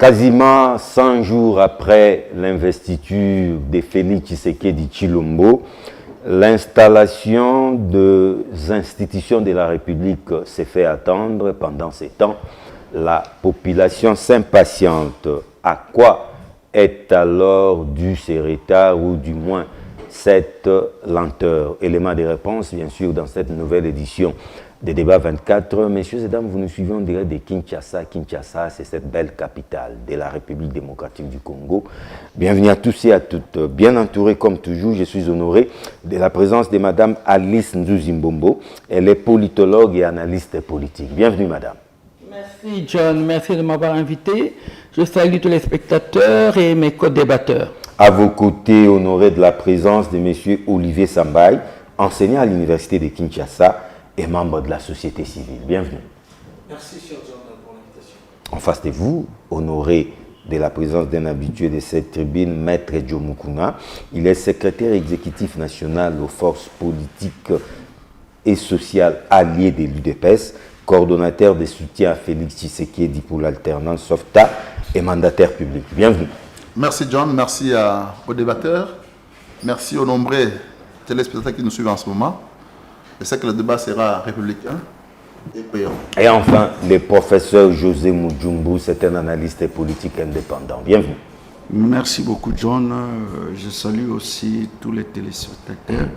Quasiment 100 jours après l'investiture de Félix Tshisekedi Tshilombo, l'installation des institutions de la République s'est fait attendre pendant ces temps. La population s'impatiente. À quoi est alors dû ces retards ou du moins cette lenteur? Élément de réponse, bien sûr, dans cette nouvelle édition des débats 24. Messieurs et dames, vous nous suivez en direct de Kinshasa. Kinshasa, c'est cette belle capitale de la République démocratique du Congo. Bienvenue à tous et à toutes. Bien entouré comme toujours, je suis honoré de la présence de Madame Alice Nzuzimbombo. Elle est politologue et analyste politique. Bienvenue, Madame. Merci, John. Merci de m'avoir invité. Je salue tous les spectateurs et mes co-débatteurs. À vos côtés, honoré de la présence de M. Olivier Sambaï, enseignant à l'Université de Kinshasa et membre de la société civile. Bienvenue. Merci, cher John, pour l'invitation. En face de vous, honoré de la présence d'un habitué de cette tribune, Maître Djomukuna. Il est secrétaire exécutif national aux forces politiques et sociales alliées de l'UDPS, coordonnateur de soutien à Félix Tshisekedi pour l'alternance SOFTA et mandataire public. Bienvenue. Merci John, merci aux débatteurs, merci aux nombreux téléspectateurs qui nous suivent en ce moment. Je sais que le débat sera républicain et payant. Et enfin, le professeur José Mujumbu, c'est un analyste politique indépendant. Bienvenue. Merci beaucoup John. Je salue aussi tous les téléspectateurs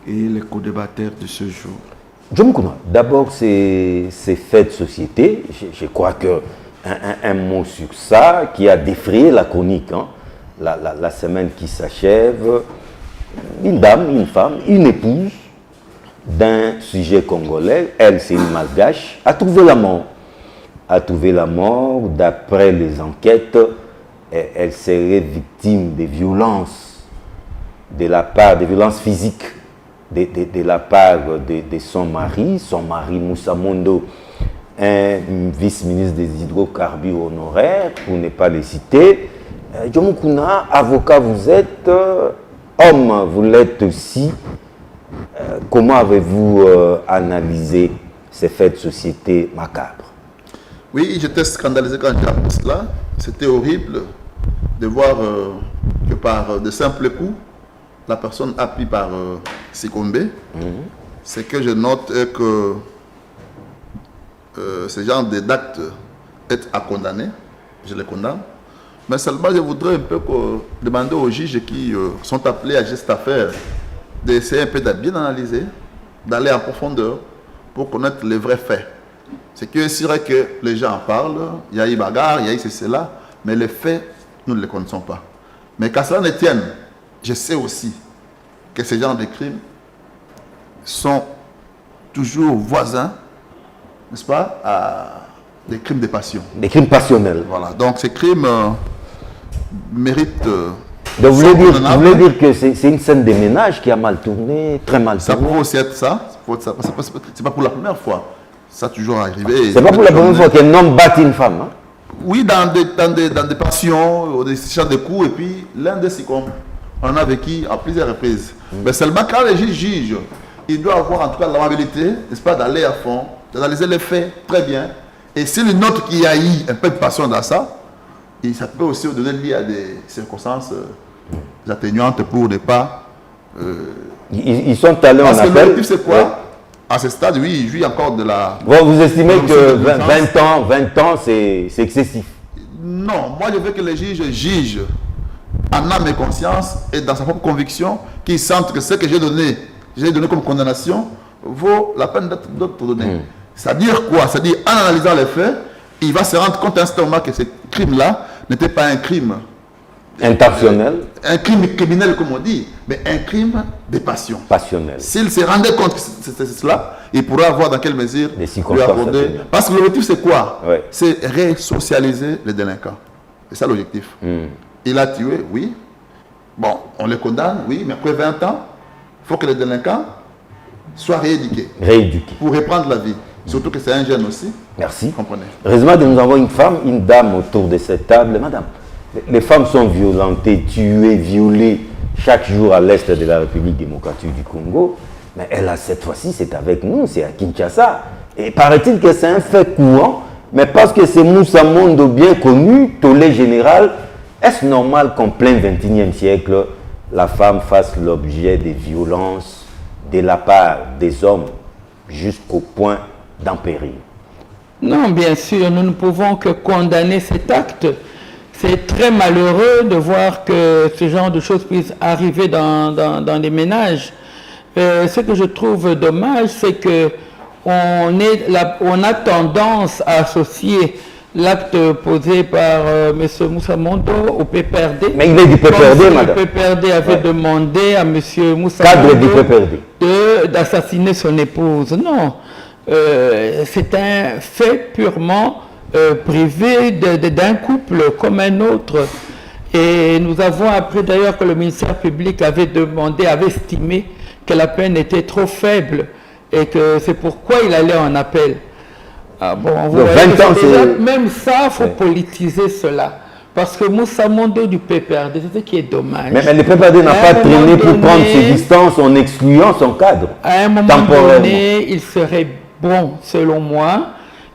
et les co-débatteurs de ce jour. Djomukuna, d'abord ces faits de société, je crois que un mot sur ça qui a défrayé la chronique, hein. La semaine qui s'achève, une dame, une femme, une épouse d'un sujet congolais, elle c'est une malgache, a trouvé la mort. A trouvé la mort, d'après les enquêtes, elle serait victime de violences, de la part, de violences physiques, de la part de son mari Moussa Mondo, un vice-ministre des hydrocarbures honoraires, pour ne pas les citer. Djomukuna, avocat vous êtes, homme vous l'êtes aussi. Comment avez-vous analysé ces faits de société macabres? Oui, j'étais scandalisé quand j'ai appris cela. C'était horrible de voir que par de simples coups, la personne appuyée par Sikombe. Ce que je note est que ce genre d'actes est à condamner. Je les condamne. Mais seulement, je voudrais un peu demander aux juges qui sont appelés à cette affaire d'essayer un peu de bien analyser, d'aller en profondeur pour connaître les vrais faits. C'est que c'est vrai que les gens en parlent, il y a eu bagarre, il y a eu cela, mais les faits, nous ne les connaissons pas. Mais qu'à cela ne tienne, je sais aussi que ces genres de crimes sont toujours voisins, n'est-ce pas, à des crimes de passion. Des crimes passionnels. Voilà, donc ces crimes méritent... Donc vous voulez dire que c'est une scène de ménage qui a mal tourné, très mal tourné? Ça pourrait aussi être ça, c'est pas pour la première fois. Ça a toujours arrivé. C'est pas pour la première fois qu'un homme bat une femme, hein? Oui, dans des passions, des champs de coups, et puis l'un de ces comme on a vécu à plusieurs reprises. Mais seulement quand les juges jugent, il doit avoir en tout cas l'amabilité, n'est-ce pas, d'aller à fond, d'analyser les faits très bien. Et s'il note qu'il y a eu un peu de passion dans ça, et ça peut aussi donner lieu à des circonstances atténuantes pour ne pas... Ils sont allés en appel. Parce que l'objectif c'est quoi? Ouais. À ce stade, oui, il jouit encore de la... Vous estimez que 20 ans, c'est excessif? Non, moi je veux que les juges jugent en âme et conscience et dans sa propre conviction, qu'ils sentent que ce que j'ai donné comme condamnation vaut la peine d'être donné. C'est-à-dire quoi? C'est-à-dire en analysant les faits, il va se rendre compte instantanément que ce crime-là n'était pas un crime intentionnel, un crime criminel comme on dit, mais un crime de passion. Passionnel. S'il se rendait compte que c'était cela, il pourrait avoir dans quelle mesure lui aborder. Parce que l'objectif c'est quoi? Ouais. C'est resocialiser les délinquants. C'est ça l'objectif. Il a tué, oui. Bon, on les condamne, oui, mais après 20 ans, il faut que les délinquants soient rééduqués. Pour reprendre la vie. Surtout que c'est un jeune aussi. Merci. Comprenez. Heureusement que nous avons une femme, une dame autour de cette table. Madame, les femmes sont violentées, tuées, violées chaque jour à l'est de la République démocratique du Congo. Mais elle a cette fois-ci, c'est avec nous, c'est à Kinshasa. Et paraît-il que c'est un fait courant Mais parce que c'est Moussa Mondo bien connu, tollé général, est-ce normal qu'en plein XXIe siècle, la femme fasse l'objet de violences de la part des hommes jusqu'au point d'en périr? Non, bien sûr, nous ne pouvons que condamner cet acte. C'est très malheureux de voir que ce genre de choses puissent arriver dans les ménages. Ce que je trouve dommage, c'est que on a tendance à associer l'acte posé par M. Moussa Mondo au PPRD. Mais il est du PPRD, madame. Le PPRD avait demandé à M. Moussa Cadre du Mondo PPRD. d'assassiner son épouse. Non, c'est un fait purement privé d'un couple comme un autre. Et nous avons appris d'ailleurs que le ministère public avait estimé que la peine était trop faible et que c'est pourquoi il allait en appel. Ah bon, vous voyez, 20 ans, même ça, il faut politiser cela. Parce que Moussa Mondo du PPRD, c'est ce qui est dommage. Mais le PPRD n'a pas traîné pour prendre ses distances en excluant son cadre. À un moment donné, il serait bon, selon moi,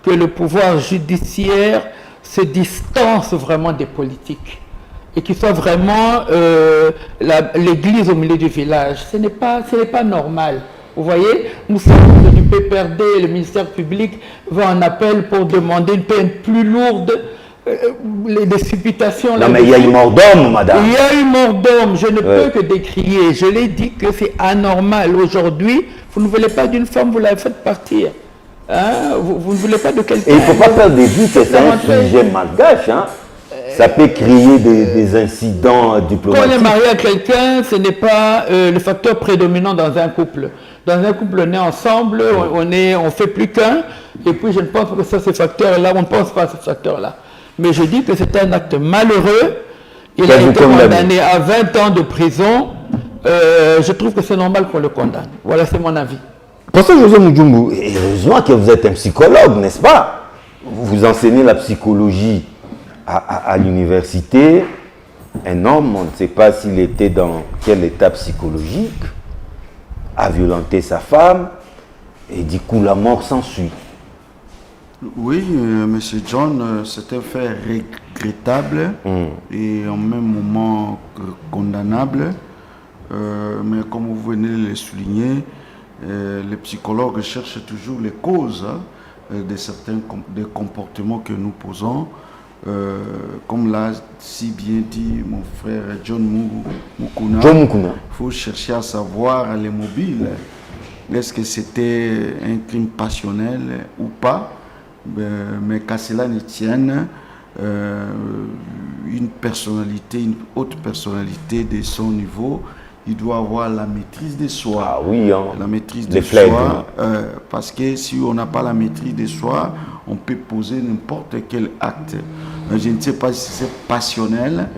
que le pouvoir judiciaire se distance vraiment des politiques et qu'il soit vraiment l'église au milieu du village. Ce n'est pas supérieur. Vous voyez, nous sommes du PPRD et le ministère public va en appel pour demander une peine plus lourde, des supputations. Non, mais il y a eu mort d'homme, madame. Il y a eu mort d'homme, je ne peux que décrier. Je l'ai dit que c'est anormal. Aujourd'hui, vous ne voulez pas d'une femme, vous la faites partir. Hein? Vous ne voulez pas de quelqu'un. Et il ne faut pas faire des vues que c'est un sujet malgache. Hein? Ça peut créer des incidents diplomatiques. Quand on est marié à quelqu'un, ce n'est pas le facteur prédominant dans un couple. Dans un couple, on est ensemble, on ne fait plus qu'un, et puis je ne pense pas que ce facteur-là, on ne pense pas à ce facteur-là. Mais je dis que c'est un acte malheureux. Il a été condamné à 20 ans de prison. Je trouve que c'est normal qu'on le condamne. Voilà, c'est mon avis. Professeur José Mujumbu, heureusement que vous êtes un psychologue, n'est-ce pas? Vous enseignez la psychologie à l'université. Un homme, on ne sait pas s'il était dans quel état psychologique, a violenté sa femme, et du coup la mort s'ensuit. Oui, Monsieur John, c'est un fait regrettable et en même moment condamnable. Mais comme vous venez de le souligner, les psychologues cherchent toujours les causes de certains des comportements que nous posons. Comme l'a si bien dit mon frère John Mukuna, il faut chercher à savoir les mobiles. Est-ce que c'était un crime passionnel ou pas? Mais qu'à cela ne tienne, une personnalité, une haute personnalité de son niveau, il doit avoir la maîtrise de soi. Ah oui, hein. La maîtrise de soi, parce que si on n'a pas la maîtrise de soi, on peut poser n'importe quel acte. Je ne sais pas si c'est passionnel,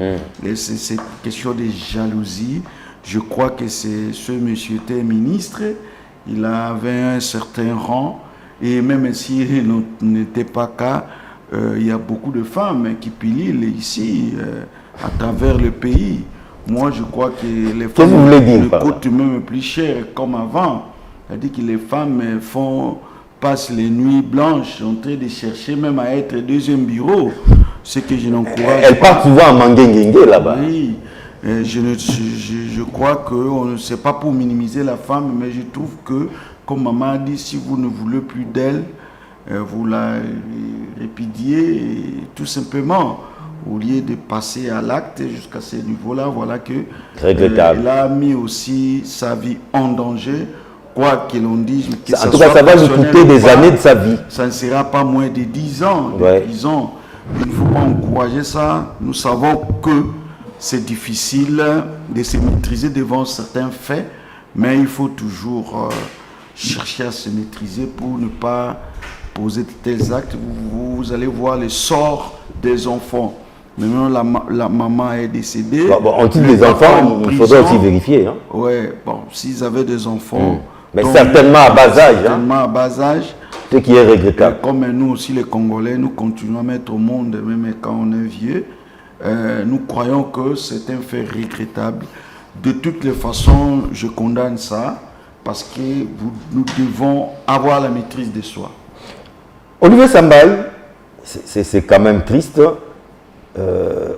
c'est question de jalousie. Je crois que ce monsieur était ministre, il avait un certain rang, et même s'il n'était pas cas, il y a beaucoup de femmes qui pilulent ici, à travers le pays. Moi, je crois que les femmes coûtent même plus cher comme avant. C'est-à-dire que les femmes passent les nuits blanches en train de chercher même à être deuxième bureau. Ce que je n'encourage pas. Elles partent souvent à Mangengengue là-bas. Oui. Je crois que on ne sait pas pour minimiser la femme, mais je trouve que, comme maman a dit, si vous ne voulez plus d'elle, vous la répudiez tout simplement. Au lieu de passer à l'acte jusqu'à ce niveau-là, voilà que elle a mis aussi sa vie en danger. Quoi que l'on dise, que en tout cas, ça va lui coûter des années de sa vie. Ça ne sera pas moins de 10 ans de prison. Il ne faut pas encourager ça. Nous savons que c'est difficile de se maîtriser devant certains faits, mais il faut toujours chercher à se maîtriser pour ne pas poser de tels actes. Vous allez voir le sort des enfants. Maintenant, la maman est décédée. On dit les enfants, il faudrait aussi vérifier. Hein. Oui, bon, s'ils avaient des enfants. Mais certainement à bas âge. Certainement à bas âge. Ce qui est regrettable. Comme nous aussi, les Congolais, nous continuons à mettre au monde, même quand on est vieux. Nous croyons que c'est un fait regrettable. De toutes les façons, je condamne ça parce que nous devons avoir la maîtrise de soi. Olivier Sambay, c'est quand même triste.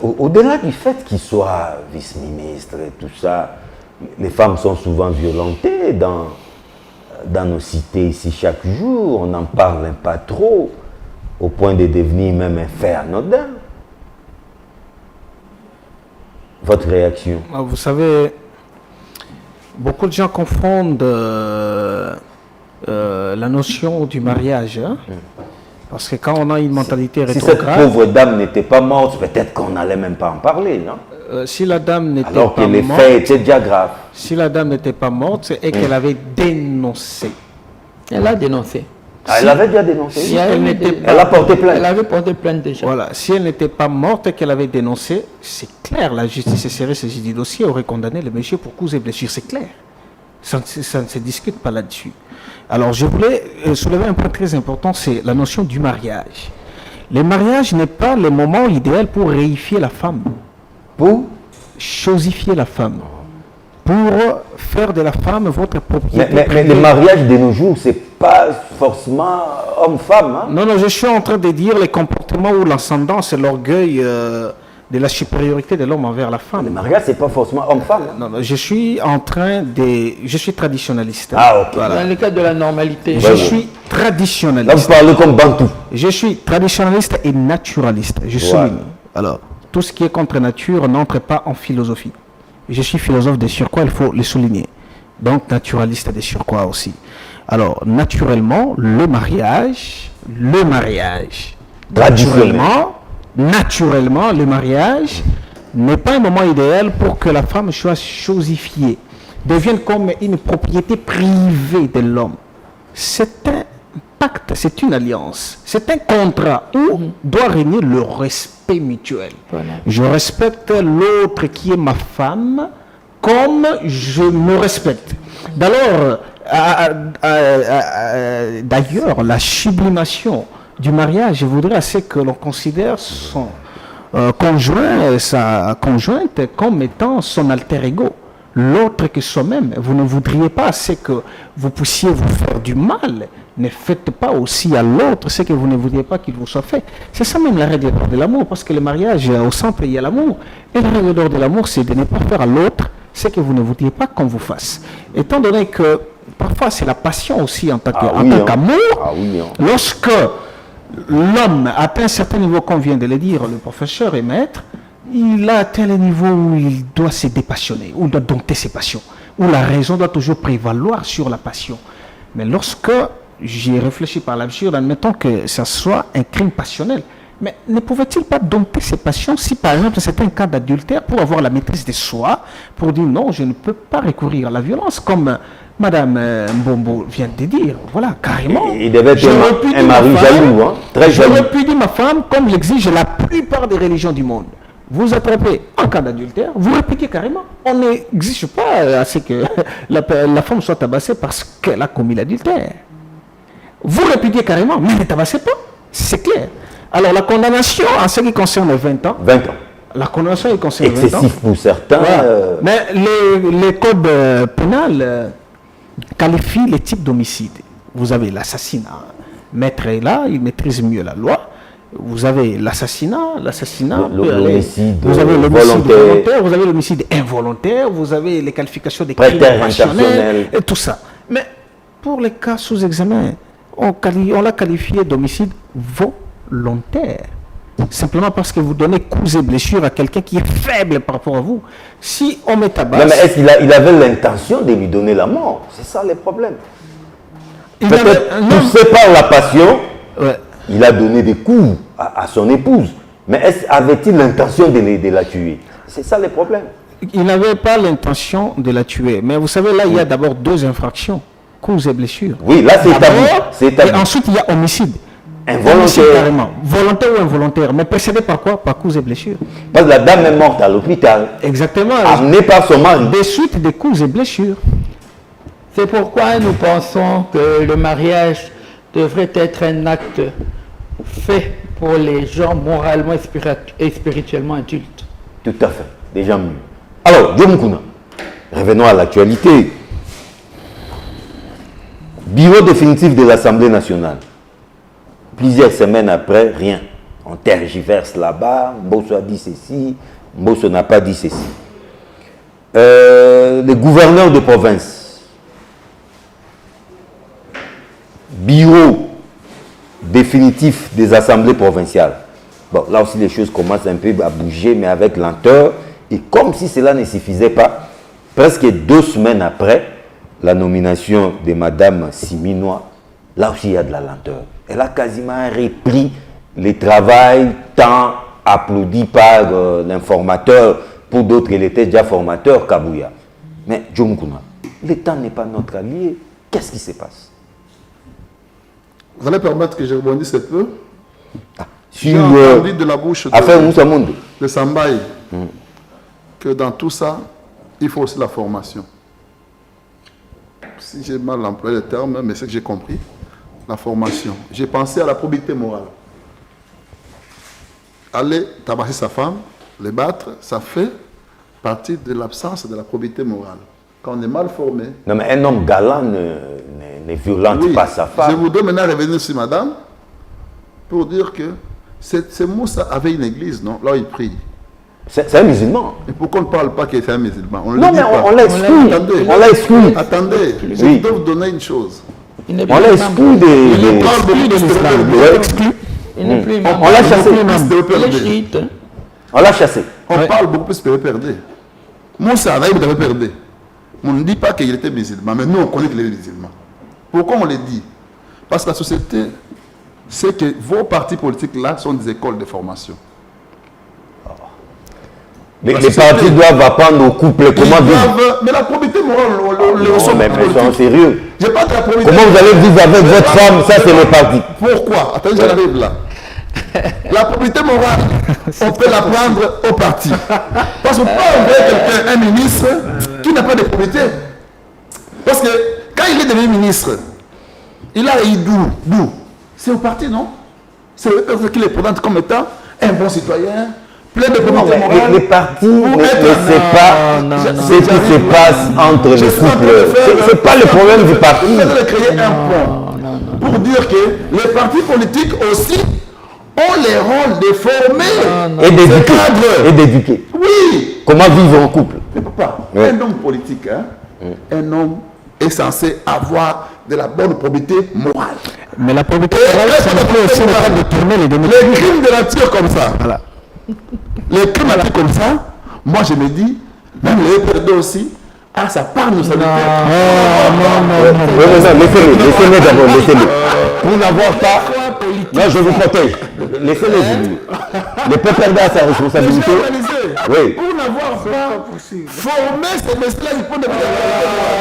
Au-delà du fait qu'il soit vice-ministre et tout ça, les femmes sont souvent violentées dans nos cités ici chaque jour. On n'en parle pas trop, au point de devenir même un fait anodin. Votre réaction? Vous savez, beaucoup de gens confondent la notion du mariage. Hein? Parce que quand on a une mentalité Si cette rétrograde... pauvre dame n'était pas morte, peut-être qu'on n'allait même pas en parler, non? si la dame n'était Alors que pas les morte... faits étaient déjà graves. Si la dame n'était pas morte et qu'elle avait dénoncé. Elle a dénoncé. Ah, elle avait déjà dénoncé. Si elle n'était pas- Elle a porté plainte. Elle avait porté plainte déjà. Voilà, si elle n'était pas morte et qu'elle avait dénoncé, c'est clair, la justice serait saisie du dossier, aurait condamné le monsieur pour coups et blessures, c'est clair. Ça ne se discute pas là-dessus. Alors, je voulais soulever un point très important, c'est la notion du mariage. Le mariage n'est pas le moment idéal pour réifier la femme, Pour chosifier la femme, pour faire de la femme votre propriété. mais privée. le mariage de nos jours, c'est pas forcément homme-femme. Hein? Non, non, je suis en train de dire les comportements ou l'ascendance et l'orgueil de la supériorité de l'homme envers la Le femme. mariage, c'est pas forcément homme-femme. Hein? Non, non, je suis en train de... Je suis traditionnaliste. Ah, ok. Dans le cadre de la normalité. Je Ouais, suis Là, vous traditionnaliste. parlez comme Bantou. Je suis traditionnaliste et naturaliste. Je souligne. Alors, tout ce qui est contre nature n'entre pas en philosophie. Je suis philosophe de surcroît, il faut le souligner. Donc, naturaliste de surcroît aussi. Alors, naturellement, le mariage, Traditionnel. naturellement, le mariage n'est pas un moment idéal pour que la femme soit chosifiée, devienne comme une propriété privée de l'homme. C'est un pacte, c'est une alliance, c'est un contrat où doit régner le respect mutuel. Voilà. Je respecte l'autre qui est ma femme comme je me respecte. D'ailleurs, la sublimation du mariage, je voudrais assez que l'on considère son conjoint, sa conjointe comme étant son alter ego, l'autre que soi-même. Vous ne voudriez pas assez que vous puissiez vous faire du mal. Ne faites pas aussi à l'autre ce que vous ne voudriez pas qu'il vous soit fait. C'est ça même la règle d'or de l'amour, parce que le mariage, au centre, il y a l'amour. Et la règle d'or de l'amour, c'est de ne pas faire à l'autre ce que vous ne voudriez pas qu'on vous fasse. Étant donné que parfois c'est la passion aussi en tant qu'amour, lorsque l'homme atteint un certain niveau, comme vient de le dire le professeur et maître, il a atteint le niveau où il doit se dépassionner, où il doit dompter ses passions, où la raison doit toujours prévaloir sur la passion. Mais lorsque j'y réfléchis par l'absurde, admettons que ça soit un crime passionnel, mais ne pouvait-il pas dompter ses passions si par exemple c'est un cas d'adultère pour avoir la maîtrise de soi, pour dire non, je ne peux pas recourir à la violence comme Madame Mbombo vient de dire, voilà, carrément. Il devait être un mari jaloux, hein, très jaloux. J'aurais pu dire ma femme, comme l'exige la plupart des religions du monde. Vous attrapez en cas d'adultère, vous répétez carrément. On n'exige pas à ce que la femme soit tabassée parce qu'elle a commis l'adultère. Vous répétez carrément, mais ne tabassez pas, c'est clair. Alors la condamnation en ce qui concerne 20 ans, 20 ans. la condamnation est concerne 20 ans. Excessif pour certains. Voilà. Mais les codes pénals qualifient les types d'homicide. Vous avez l'assassinat. Maître est là, il maîtrise mieux la loi. Vous avez l'assassinat, l'homicide vous avez l'homicide volontaire, volontaire, vous avez l'homicide involontaire, vous avez les qualifications des crimes passionnels et tout ça. Mais pour les cas sous examen, on l'a qualifié d'homicide volontaire. Simplement parce que vous donnez coups et blessures à quelqu'un qui est faible par rapport à vous. Si on met tabac... Non, mais est-ce qu'il avait l'intention de lui donner la mort? C'est ça le problème. Peut-être poussé par la passion, il a donné des coups à son épouse. Mais avait-il l'intention de la tuer? C'est ça le problème. Il n'avait pas l'intention de la tuer. Mais vous savez, là, il y a d'abord deux infractions. Coups et blessures. Oui, là, c'est établi. Et ensuite, il y a homicide. Involontaire. Carrément. Volontaire ou involontaire. Mais précédé par quoi? Par coups et blessures. Parce que la dame est morte à l'hôpital. Exactement. Amenée par son mari. Des suites des coups et blessures. C'est pourquoi nous pensons que le mariage devrait être un acte fait pour les gens moralement et spirituellement adultes. Tout à fait. Des gens mûrs. Alors, Joe Mukuna, revenons à l'actualité. Bureau définitif de l'Assemblée nationale. Plusieurs semaines après, rien. On tergiverse là-bas, Mbosso a dit ceci, Mbosso n'a pas dit ceci. Les gouverneurs de province, bureau définitif des assemblées provinciales. Bon, là aussi les choses commencent un peu à bouger, mais avec lenteur. Et comme si cela ne suffisait pas, presque 2 semaines après la nomination de Madame Siminois, là aussi il y a de la lenteur. Elle a quasiment repris le travail tant applaudi par l'informateur. Pour d'autres, il était déjà formateur, Kabouya. Mais Djomkouna, l'État n'est pas notre allié. Qu'est-ce qui se passe? Vous allez permettre que je rebondisse un peu. J'ai entendu de la bouche de Sambaï que dans tout ça, il faut aussi la formation. Si j'ai mal employé le terme, mais c'est que j'ai compris. La formation. J'ai pensé à la probité morale. Aller tabasser sa femme, les battre, ça fait partie de l'absence de la probité morale. Quand on est mal formé... Non, mais un homme galant ne violente pas sa femme. Je voudrais maintenant revenir sur madame pour dire que ce Moussa avait une église, non? Là, il prie. C'est un musulman. Et pourquoi on ne parle pas qu'il est un musulman? On non, mais on l'a exclu. On l'a exclu. Attendez, je dois vous donner une chose. On l'a exclu des... Il parle beaucoup de l'islam. On l'a chassé. On l'a chassé. On parle beaucoup plus de PPRD. Moussa, là, il avait perdu. On ne dit pas qu'il était musulman, mais nous, on connaît qu'il est musulman. Pourquoi on le dit? Parce que la société sait que vos partis politiques-là sont des écoles de formation. Les partis doivent apprendre au couple comment vivre. Mais la probité morale, mais sont sérieux. J'ai pas de la probité. Comment vous allez vivre avec votre femme? Ça, c'est le parti. Pourquoi? Attendez, j'arrive là. La probité morale, on peut la prendre au parti. Parce qu'on peut envoyer quelqu'un, un ministre, qui n'a pas de probité. Parce que quand il est devenu ministre, il a eu d'où? C'est au parti, non? C'est le peuple qui le présente comme étant un bon citoyen, plein de probité morale. Les partis ne savent pas ce qui se passe entre les couples. Ce n'est pas le problème du parti. Vous allez créer un pont pour dire que les partis politiques aussi ont les rôles de former et d'éduquer. Oui. Comment vivre en couple? Mais papa, un homme politique, un homme est censé avoir de la bonne probité morale. Mais la probité morale, ça peut aussi de tourner les données. Les crimes de nature comme ça. Voilà. Les crimes de nature comme ça, moi je me dis, même les EPRD aussi, à sa part de responsabilité. Non, laissez-le d'abord, laissez-le. Pour n'avoir pas... Non, je vous protège. Laissez-le vivre. Le peuple a sa responsabilité. Oui. Pour n'avoir pas formé ces messieurs-là, ils font des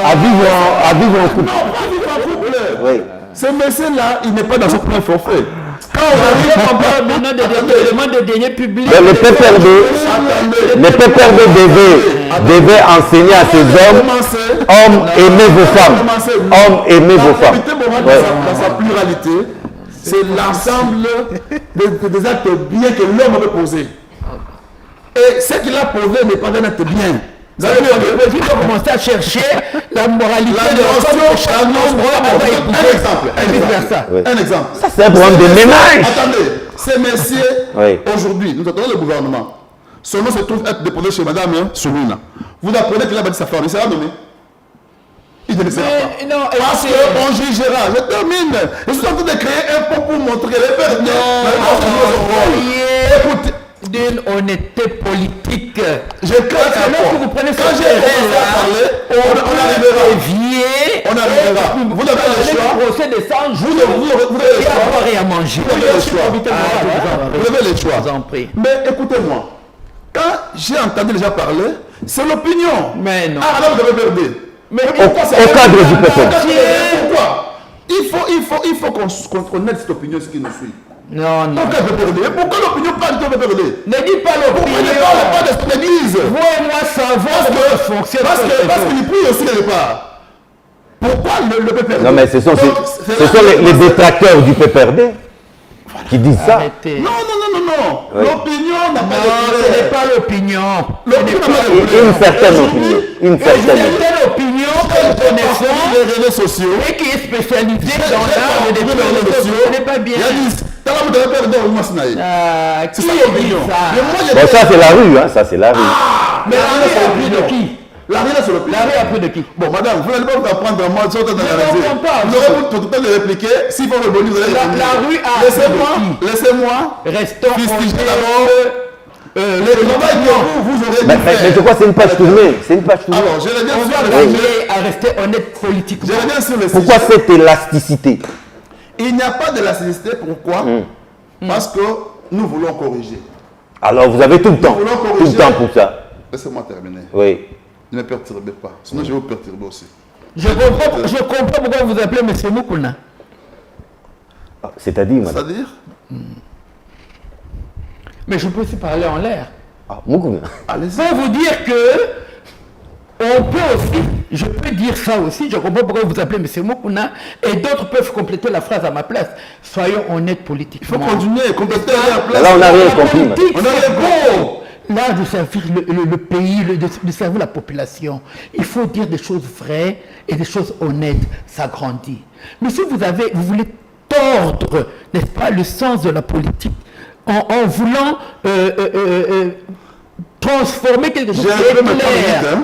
à vivre en couple. Non, pas vivre en couple. Oui. Ce monsieur-là, il n'est pas dans son plein forfait. Quand on arrive maintenant des éléments de deniers publics. Le PPRD devait enseigner à ces hommes, aimez vos femmes. Hommes, aimez vos femmes. Dans sa pluralité, c'est l'ensemble des actes bien que l'homme avait posés. Et ce qu'il a posé n'est pas un acte bien. Vous avez commencé à chercher la moralité Un exemple. Ça, c'est un problème de ménage. Attendez, ces messieurs, aujourd'hui, nous attendons le gouvernement. Son nom se trouve être déposé chez Madame Soumouna. Vous apprenez qu'il a battu sa femme, il sera nommé. Il ne sera pas. Non, parce qu'on jugera. Je termine. Je suis en train de créer un pont pour montrer les pères. Écoutez. D'une honnêteté politique. Je crois que vous prenez quand j'ai parlé, on arrivera. Vous avez le choix. Procès de 100 jours. Vous avez le choix. Et à manger. Vous avez le choix. Vous avez le choix. Mais écoutez-moi. Quand j'ai entendu les gens parler, c'est l'opinion. Mais non. Ah, là, vous avez perdu. Mais au cadre du peuple. Pourquoi? Il faut qu'on connaisse cette opinion, ce qui nous suit. Non. Pourquoi l'opinion parle de PPRD? Ne dis pas l'opinion. Pourquoi ne parle pas de cette église? Vous et moi savons que fonctionne. Parce qu'il prie aussi quelque part. Pourquoi le PPRD? Non, mais ce sont les détracteurs du PPRD qui disent ça. Non. L'opinion n'a pas de... Ce n'est pas l'opinion. Une certaine opinion. Une certaine opinion que nous connaissons les réseaux sociaux et qui est spécialisée dans l'art de détruire les sociaux. Ce n'est pas bien. T'as la moto perdre, moi, c'est Qui ça a dit l'opinion. ça? Mais moi, j'ai Bon, ça c'est la rue, hein, ça c'est la rue. Mais La la rue rue, c'est a pris de l'opinion. qui? La rue, c'est l'opinion. La rue a pris de qui? Bon, madame, vous n'allez pas vous apprendre à moi, sur le temps d'analyser. comprends pas. Vous aurez tout le temps de répliquer. S'il faut rebondir, vous allez répondre. La rue a Laissez-moi. Restons Fustiger honnêtes. d'abord. Le travail que vous aurez dû Mais faire. c'est quoi, c'est une page tournée? C'est une page tournée. Alors, je reviens On sur va le gagner sujet. à rester honnête politiquement. Je reviens sur le Pourquoi sujet. cette élasticité? Il n'y a pas d'élasticité. Pourquoi? Parce que nous voulons corriger. Alors vous avez tout le temps, Nous voulons tout corriger. le temps pour ça. Laissez-moi terminer. Oui. Ne me perturbez pas. Sinon, je vais vous perturber aussi. Je comprends pourquoi vous appelez M. Moukouna. Ah, c'est-à-dire, madame. C'est-à-dire? Mais je peux aussi parler en l'air. Ah, Moukouna. Allez-y. Je peux vous dire que on peut aussi, je peux dire ça aussi, je comprends pourquoi vous appelez M. Moukouna, et d'autres peuvent compléter la phrase à ma place. Soyons honnêtes Il faut politiquement. continuer, compléter la place. Là, on n'a rien La compris. madame. politique, On a c'est rien beau. Là, de servir le pays, de servir la population. Il faut dire des choses vraies et des choses honnêtes. Ça grandit. Mais si vous voulez tordre, n'est-ce pas, le sens de la politique, en voulant transformer quelque chose J'ai un peu ma minute, hein.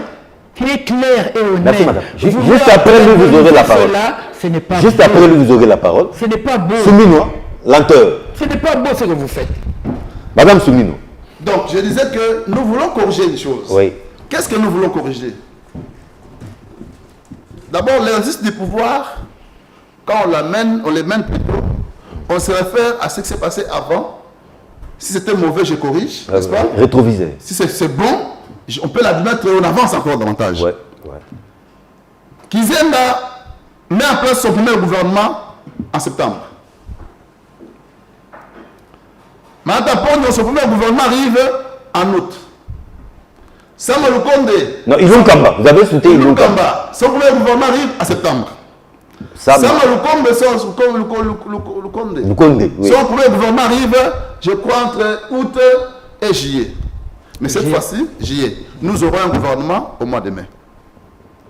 qui est clair et honnête. Merci, madame. Juste Vous voulez après lui, vous aurez la parole. cela, ce n'est pas Juste beau. après lui, vous aurez la parole. Ce n'est pas beau. Soumino, lenteur. Ce n'est pas beau ce que vous faites. Madame Soumino. Donc, je disais que nous voulons corriger une chose. Oui. Qu'est-ce que nous voulons corriger? D'abord, l'exercice du pouvoir, quand on les mène plutôt, on se réfère à ce qui s'est passé avant. Si c'était mauvais, je corrige, n'est-ce pas? Rétroviseur. Si c'est bon, on peut l'admettre et on avance encore davantage. Ouais. Ouais. Kizenda met en place son premier gouvernement en septembre. Matapondo, son premier gouvernement arrive en août. Samuel Lukonde, Non, Ilunkamba. Vous avez soutenu Ilunkamba. Kamba, son premier gouvernement arrive en septembre. Sama. Samuel Lukonde, Lukonde, oui. son premier gouvernement arrive, je crois, entre août et juillet. Mais cette fois-ci, juillet, nous aurons un gouvernement au mois de mai.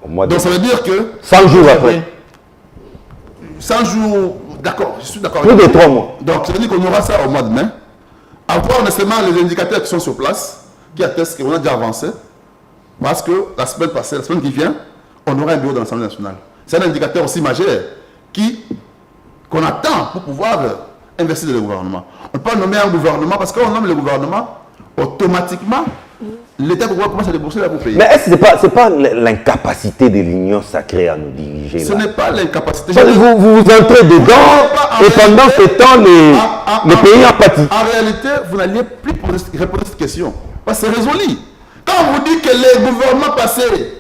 Au mois de... Donc ça veut dire que 100 jours après. 100 jours, d'accord, je suis d'accord. Plus de 3 mois. Donc ça veut dire qu'on aura ça au mois de mai. Avoir nécessairement les indicateurs qui sont sur place, qui attestent qu'on a déjà avancé. Parce que la semaine passée, la semaine qui vient, on aura un bureau de l'Assemblée nationale. C'est un indicateur aussi majeur qu'on attend pour pouvoir investir dans le gouvernement. On ne peut pas nommer un gouvernement parce qu'on nomme le gouvernement, automatiquement, l'État commence à débourser là pour payer. Mais est-ce que ce n'est pas l'incapacité de l'Union sacrée à nous diriger Ce là? n'est pas l'incapacité. Vous entrez dedans et pendant ce temps, les pays en pâtissent. En réalité, vous n'alliez plus répondre à cette question. Parce que c'est résolu. Quand on vous dit que les gouvernements passés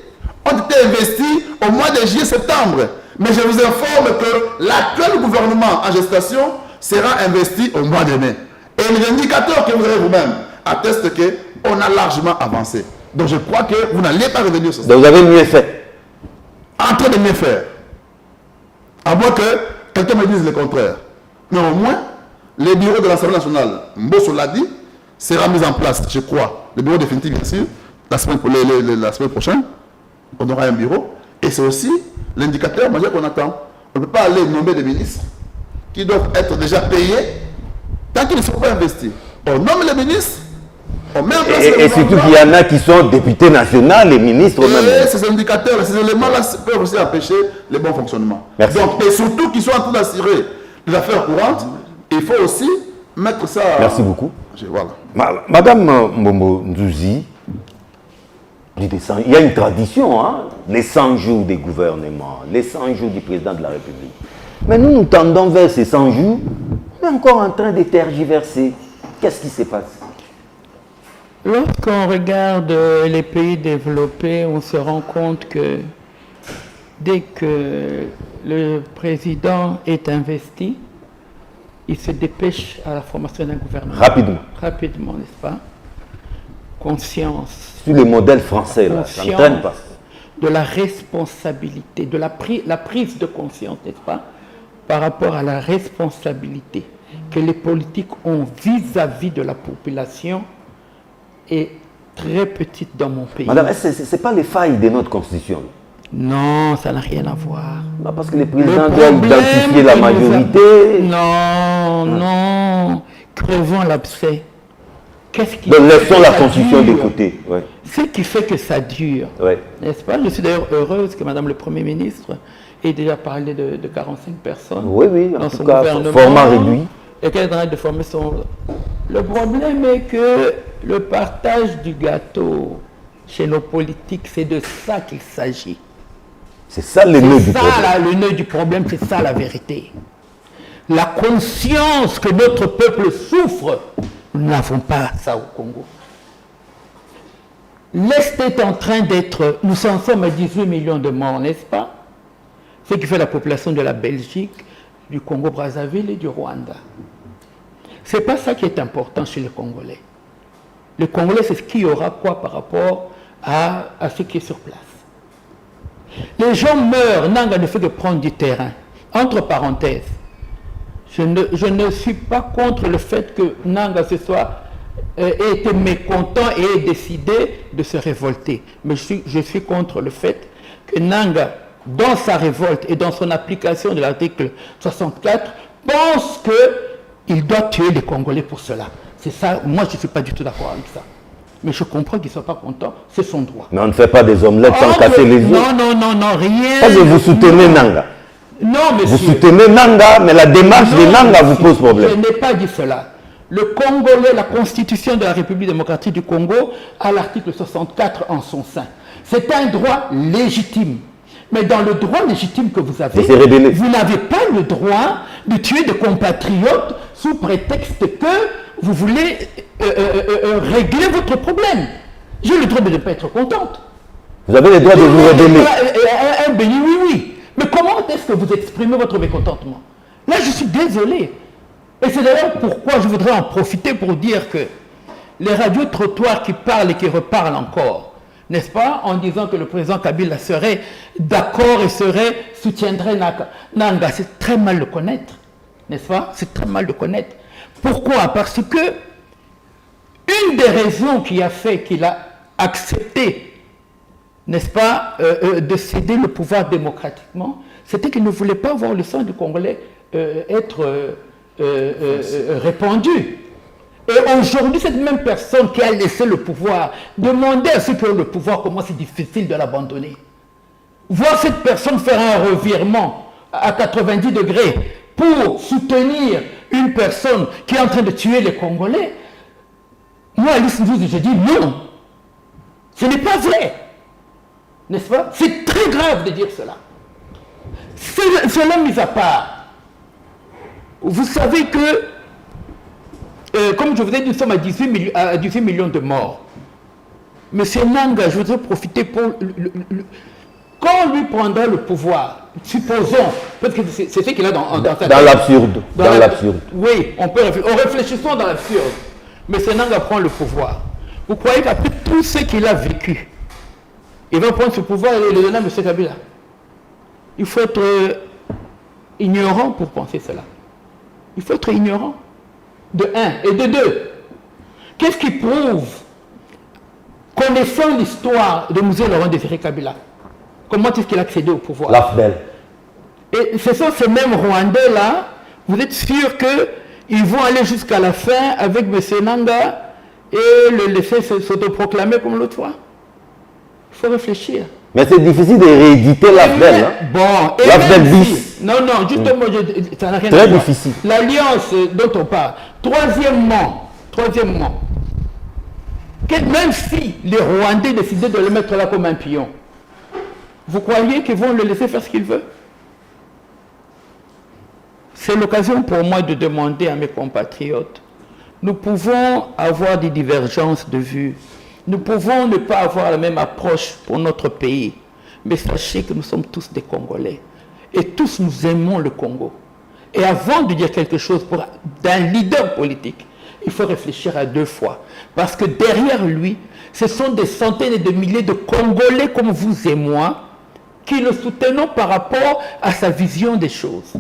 ont été investis au mois de juillet-septembre, mais je vous informe que l'actuel gouvernement en gestation sera investi au mois de mai. Et les indicateurs que vous avez vous-même attestent qu'on a largement avancé. Donc je crois que vous n'allez pas revenir sur ça. Donc vous avez mieux fait. En train de mieux faire. À moins que quelqu'un me dise le contraire. Mais au moins, les bureaux de l'Assemblée nationale, Mbosso l'a dit, sera mis en place, je crois. Le bureau définitif, bien sûr, la semaine prochaine, on aura un bureau. Et c'est aussi l'indicateur majeur qu'on attend. On ne peut pas aller nommer des ministres qui doivent être déjà payés tant qu'ils ne sont pas investis. On nomme les ministres, on met en place Et surtout qu'il y en a qui sont députés nationaux, les ministres et même. ces indicateurs, ces éléments-là peuvent aussi empêcher le bon fonctionnement. Merci. Donc, et surtout qu'ils sont en train d'assurer les affaires courantes, il faut aussi mettre ça... Merci beaucoup. Voilà. Madame Mbombo Ndouzi, il y a une tradition, hein? Les 100 jours des gouvernements, les 100 jours du président de la République. Mais nous tendons vers ces 100 jours, on est encore en train de tergiverser. Qu'est-ce qui se passe? Lorsqu'on regarde les pays développés, on se rend compte que dès que le président est investi, il se dépêche à la formation d'un gouvernement. Rapidement. Rapidement, n'est-ce pas? Conscience. Sur le modèle français, là, ça ne traîne pas. De la responsabilité, de la prise de conscience, n'est-ce pas? Par rapport à la responsabilité que les politiques ont vis-à-vis de la population est très petite dans mon pays. Madame, ce n'est pas les failles de notre constitution? Non, ça n'a rien à voir. Parce que les présidents doivent identifier la majorité. Non, non. crevons l'abcès. Qu'est-ce qui Donc fait laissons que la ça constitution de dure? côté. Ouais. Ce qui fait que ça dure, Ouais. n'est-ce pas? Je suis d'ailleurs heureuse que Madame le Premier ministre ait déjà parlé de 45 personnes Oui, oui, en dans tout son cas, gouvernement. format réduit. Et qu'elle est en train de former son... Le problème est que le partage du gâteau chez nos politiques, c'est de ça qu'il s'agit. C'est ça le nœud du C'est ça problème. là, le nœud du problème, c'est ça la vérité. La conscience que notre peuple souffre, nous n'avons pas ça au Congo. L'Est est en train d'être, nous en sommes à 18 millions de morts, n'est-ce pas? Ce qui fait la population de la Belgique, du Congo-Brazzaville et du Rwanda. Ce n'est pas ça qui est important chez les Congolais. Les Congolais, c'est ce qu'il y aura quoi par rapport à ce qui est sur place. Les gens meurent, Nanga ne fait que prendre du terrain. Entre parenthèses, je ne suis pas contre le fait que Nanga ait été mécontent et ait décidé de se révolter. Mais je suis contre le fait que Nanga, dans sa révolte et dans son application de l'article 64, pense qu'il doit tuer les Congolais pour cela. C'est ça, moi je ne suis pas du tout d'accord avec ça. Mais je comprends qu'il ne soit pas content, c'est son droit. Mais on ne fait pas des omelettes sans casser les œufs. Non, rien. Parce que vous soutenez Nanga. Non, monsieur. Vous soutenez Nanga, mais la démarche de Nanga vous pose problème. Je n'ai pas dit cela. Le Congolais, la Constitution de la République démocratique du Congo, a l'article 64 en son sein. C'est un droit légitime. Mais dans le droit légitime que vous avez, vous n'avez pas le droit de tuer des compatriotes sous prétexte que vous voulez régler votre problème. J'ai le droit de ne pas être contente. Vous avez le droit de vous révéler. Un béni, oui. Mais comment est-ce que vous exprimez votre mécontentement? Là, je suis désolé. Et c'est d'ailleurs pourquoi je voudrais en profiter pour dire que les radios-trottoirs qui parlent et qui reparlent encore, n'est-ce pas, en disant que le président Kabila serait d'accord et soutiendrait Nanga, c'est très mal le connaître, n'est-ce pas? C'est très mal le connaître. Pourquoi? Parce que une des raisons qui a fait qu'il a accepté, n'est-ce pas, de céder le pouvoir démocratiquement, c'était qu'il ne voulait pas voir le sang du Congolais être répandu. Et aujourd'hui, cette même personne qui a laissé le pouvoir, demandez à ceux qui ont le pouvoir comment c'est difficile de l'abandonner. Voir cette personne faire un revirement à 90 degrés pour soutenir une personne qui est en train de tuer les Congolais, moi, Alice Ndouzi, je dis non. Ce n'est pas vrai. N'est-ce pas? C'est très grave de dire cela. Cela mis à part, vous savez que, comme je vous ai dit, nous sommes à 18 millions de morts. Monsieur Nanga, je voudrais profiter pour... quand lui prendra le pouvoir, supposons, parce que c'est ce qu'il a dans sa tête. Dans l'absurde. Dans l'absurde. Oui, on réfléchissons dans l'absurde. Monsieur Nanga prend le pouvoir. Vous croyez qu'après tout ce qu'il a vécu, il va prendre ce pouvoir et le donner à M. Kabila? Il faut être ignorant pour penser cela. Il faut être ignorant. De un. Et de deux, qu'est-ce qui prouve, connaissant l'histoire de M. Laurent Désiré Kabila, comment est-ce qu'il a accédé au pouvoir? L'AFDEL. Et ce sont ces mêmes Rwandais-là, vous êtes sûr qu'ils vont aller jusqu'à la fin avec M. Nanga et le laisser s'autoproclamer comme l'autre fois? Il faut réfléchir. Mais c'est difficile de rééditer l'AFDEL. Hein? Bon, l'AFDEL bis. Non, justement, ça n'a rien à Très voir. difficile. L'alliance dont on parle. Troisièmement, même si les Rwandais décidaient de le mettre là comme un pion, vous croyez qu'ils vont le laisser faire ce qu'il veut? C'est l'occasion pour moi de demander à mes compatriotes. Nous pouvons avoir des divergences de vues. Nous pouvons ne pas avoir la même approche pour notre pays. Mais sachez que nous sommes tous des Congolais. Et tous nous aimons le Congo. Et avant de dire quelque chose d'un leader politique, il faut réfléchir à deux fois. Parce que derrière lui, ce sont des centaines et de milliers de Congolais comme vous et moi qui le soutenons par rapport à sa vision des choses.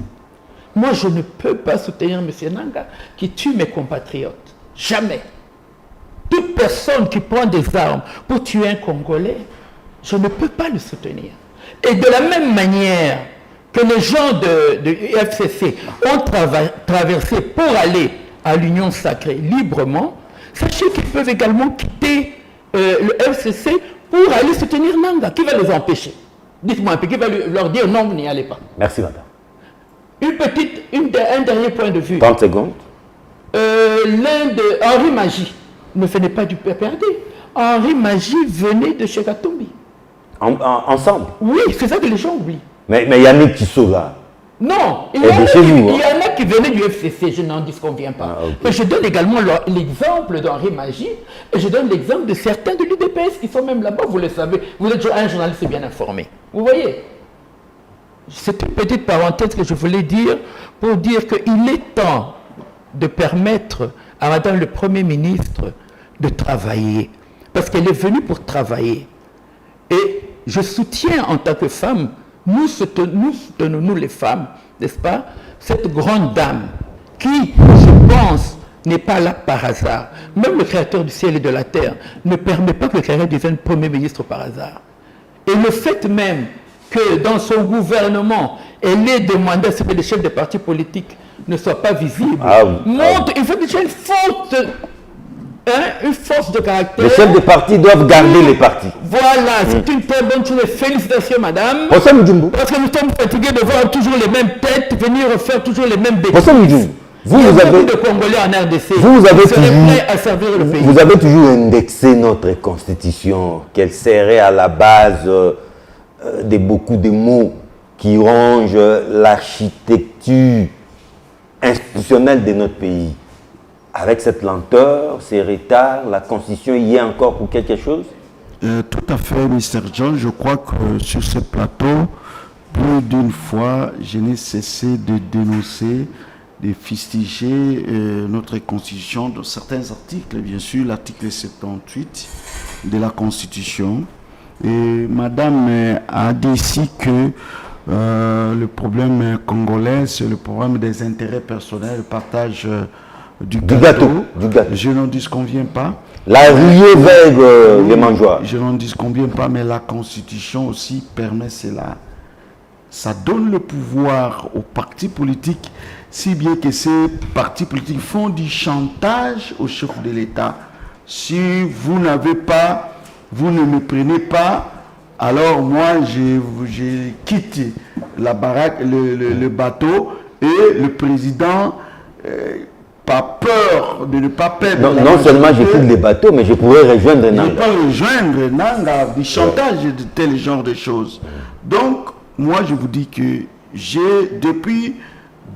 Moi, je ne peux pas soutenir M. Nanga qui tue mes compatriotes. Jamais. Toute personne qui prend des armes pour tuer un Congolais, je ne peux pas le soutenir. Et de la même manière que les gens de FCC ont traversé pour aller à l'union sacrée librement, sachez qu'ils peuvent également quitter le FCC pour aller soutenir Nanga. Qui va les empêcher? Dites-moi un peu, qui va leur dire non, vous n'y allez pas? Merci, madame. Un dernier point de vue. 30 secondes. L'un de Henri Magie ne venait pas du PPRD. Henri Magie venait de chez Katumbi. Ensemble? Oui, c'est ça que les gens oublient. Mais Yannick Tissot, là. Non, il Et de chez vous, y en a qui venaient du FCC, je n'en disconviens pas. Ah, ok. Mais je donne également l'exemple d'Henri Magie et je donne l'exemple de certains de l'UDPS qui sont même là-bas, vous le savez. Vous êtes un journaliste bien informé. Vous voyez? C'est une petite parenthèse que je voulais dire pour dire qu'il est temps de permettre à Madame le Premier ministre de travailler. Parce qu'elle est venue pour travailler. Et je soutiens en tant que femme, nous soutenons les femmes, n'est-ce pas, cette grande dame qui, je pense, n'est pas là par hasard. Même le Créateur du ciel et de la terre ne permet pas que le Créateur devienne Premier ministre par hasard. Et le fait même que dans son gouvernement, elle ait demandé à ce que les chefs des partis politiques ne soient pas visibles, montre, il faut que j'ai une force de caractère. Les chefs de partis doivent garder les partis. Voilà, c'est une très bonne chose. Félicitations, madame. Parce que nous sommes fatigués de voir toujours les mêmes têtes, venir refaire toujours les mêmes bêtises. vous avez de Congolais en RDC. Vous avez prêts à servir le pays. Vous avez toujours indexé notre constitution, qu'elle serait à la base de beaucoup de mots qui rongent l'architecture institutionnelle de notre pays. Avec cette lenteur, ces retards, la Constitution y est encore pour quelque chose? Tout à fait, Mr. John. Je crois que sur ce plateau, plus d'une fois, je n'ai cessé de dénoncer, de fustiger notre Constitution dans certains articles. Bien sûr, l'article 78 de la Constitution. Et Madame a dit ici que le problème congolais, c'est le problème des intérêts personnels, le partage du gâteau. Je n'en disconviens pas. La ruée vers les mangeoires. Je n'en disconviens pas, mais la Constitution aussi permet cela. Ça donne le pouvoir aux partis politiques, si bien que ces partis politiques font du chantage au chef de l'État. Si vous n'avez pas, vous ne me prenez pas, alors moi je quitte la baraque, le bateau, et le président... pas peur de ne pas perdre. Non seulement je quitte les bateaux, mais je pourrais rejoindre Nanga. Je peux rejoindre Nanga, du chantage de tel genre de choses. Donc, moi, je vous dis que depuis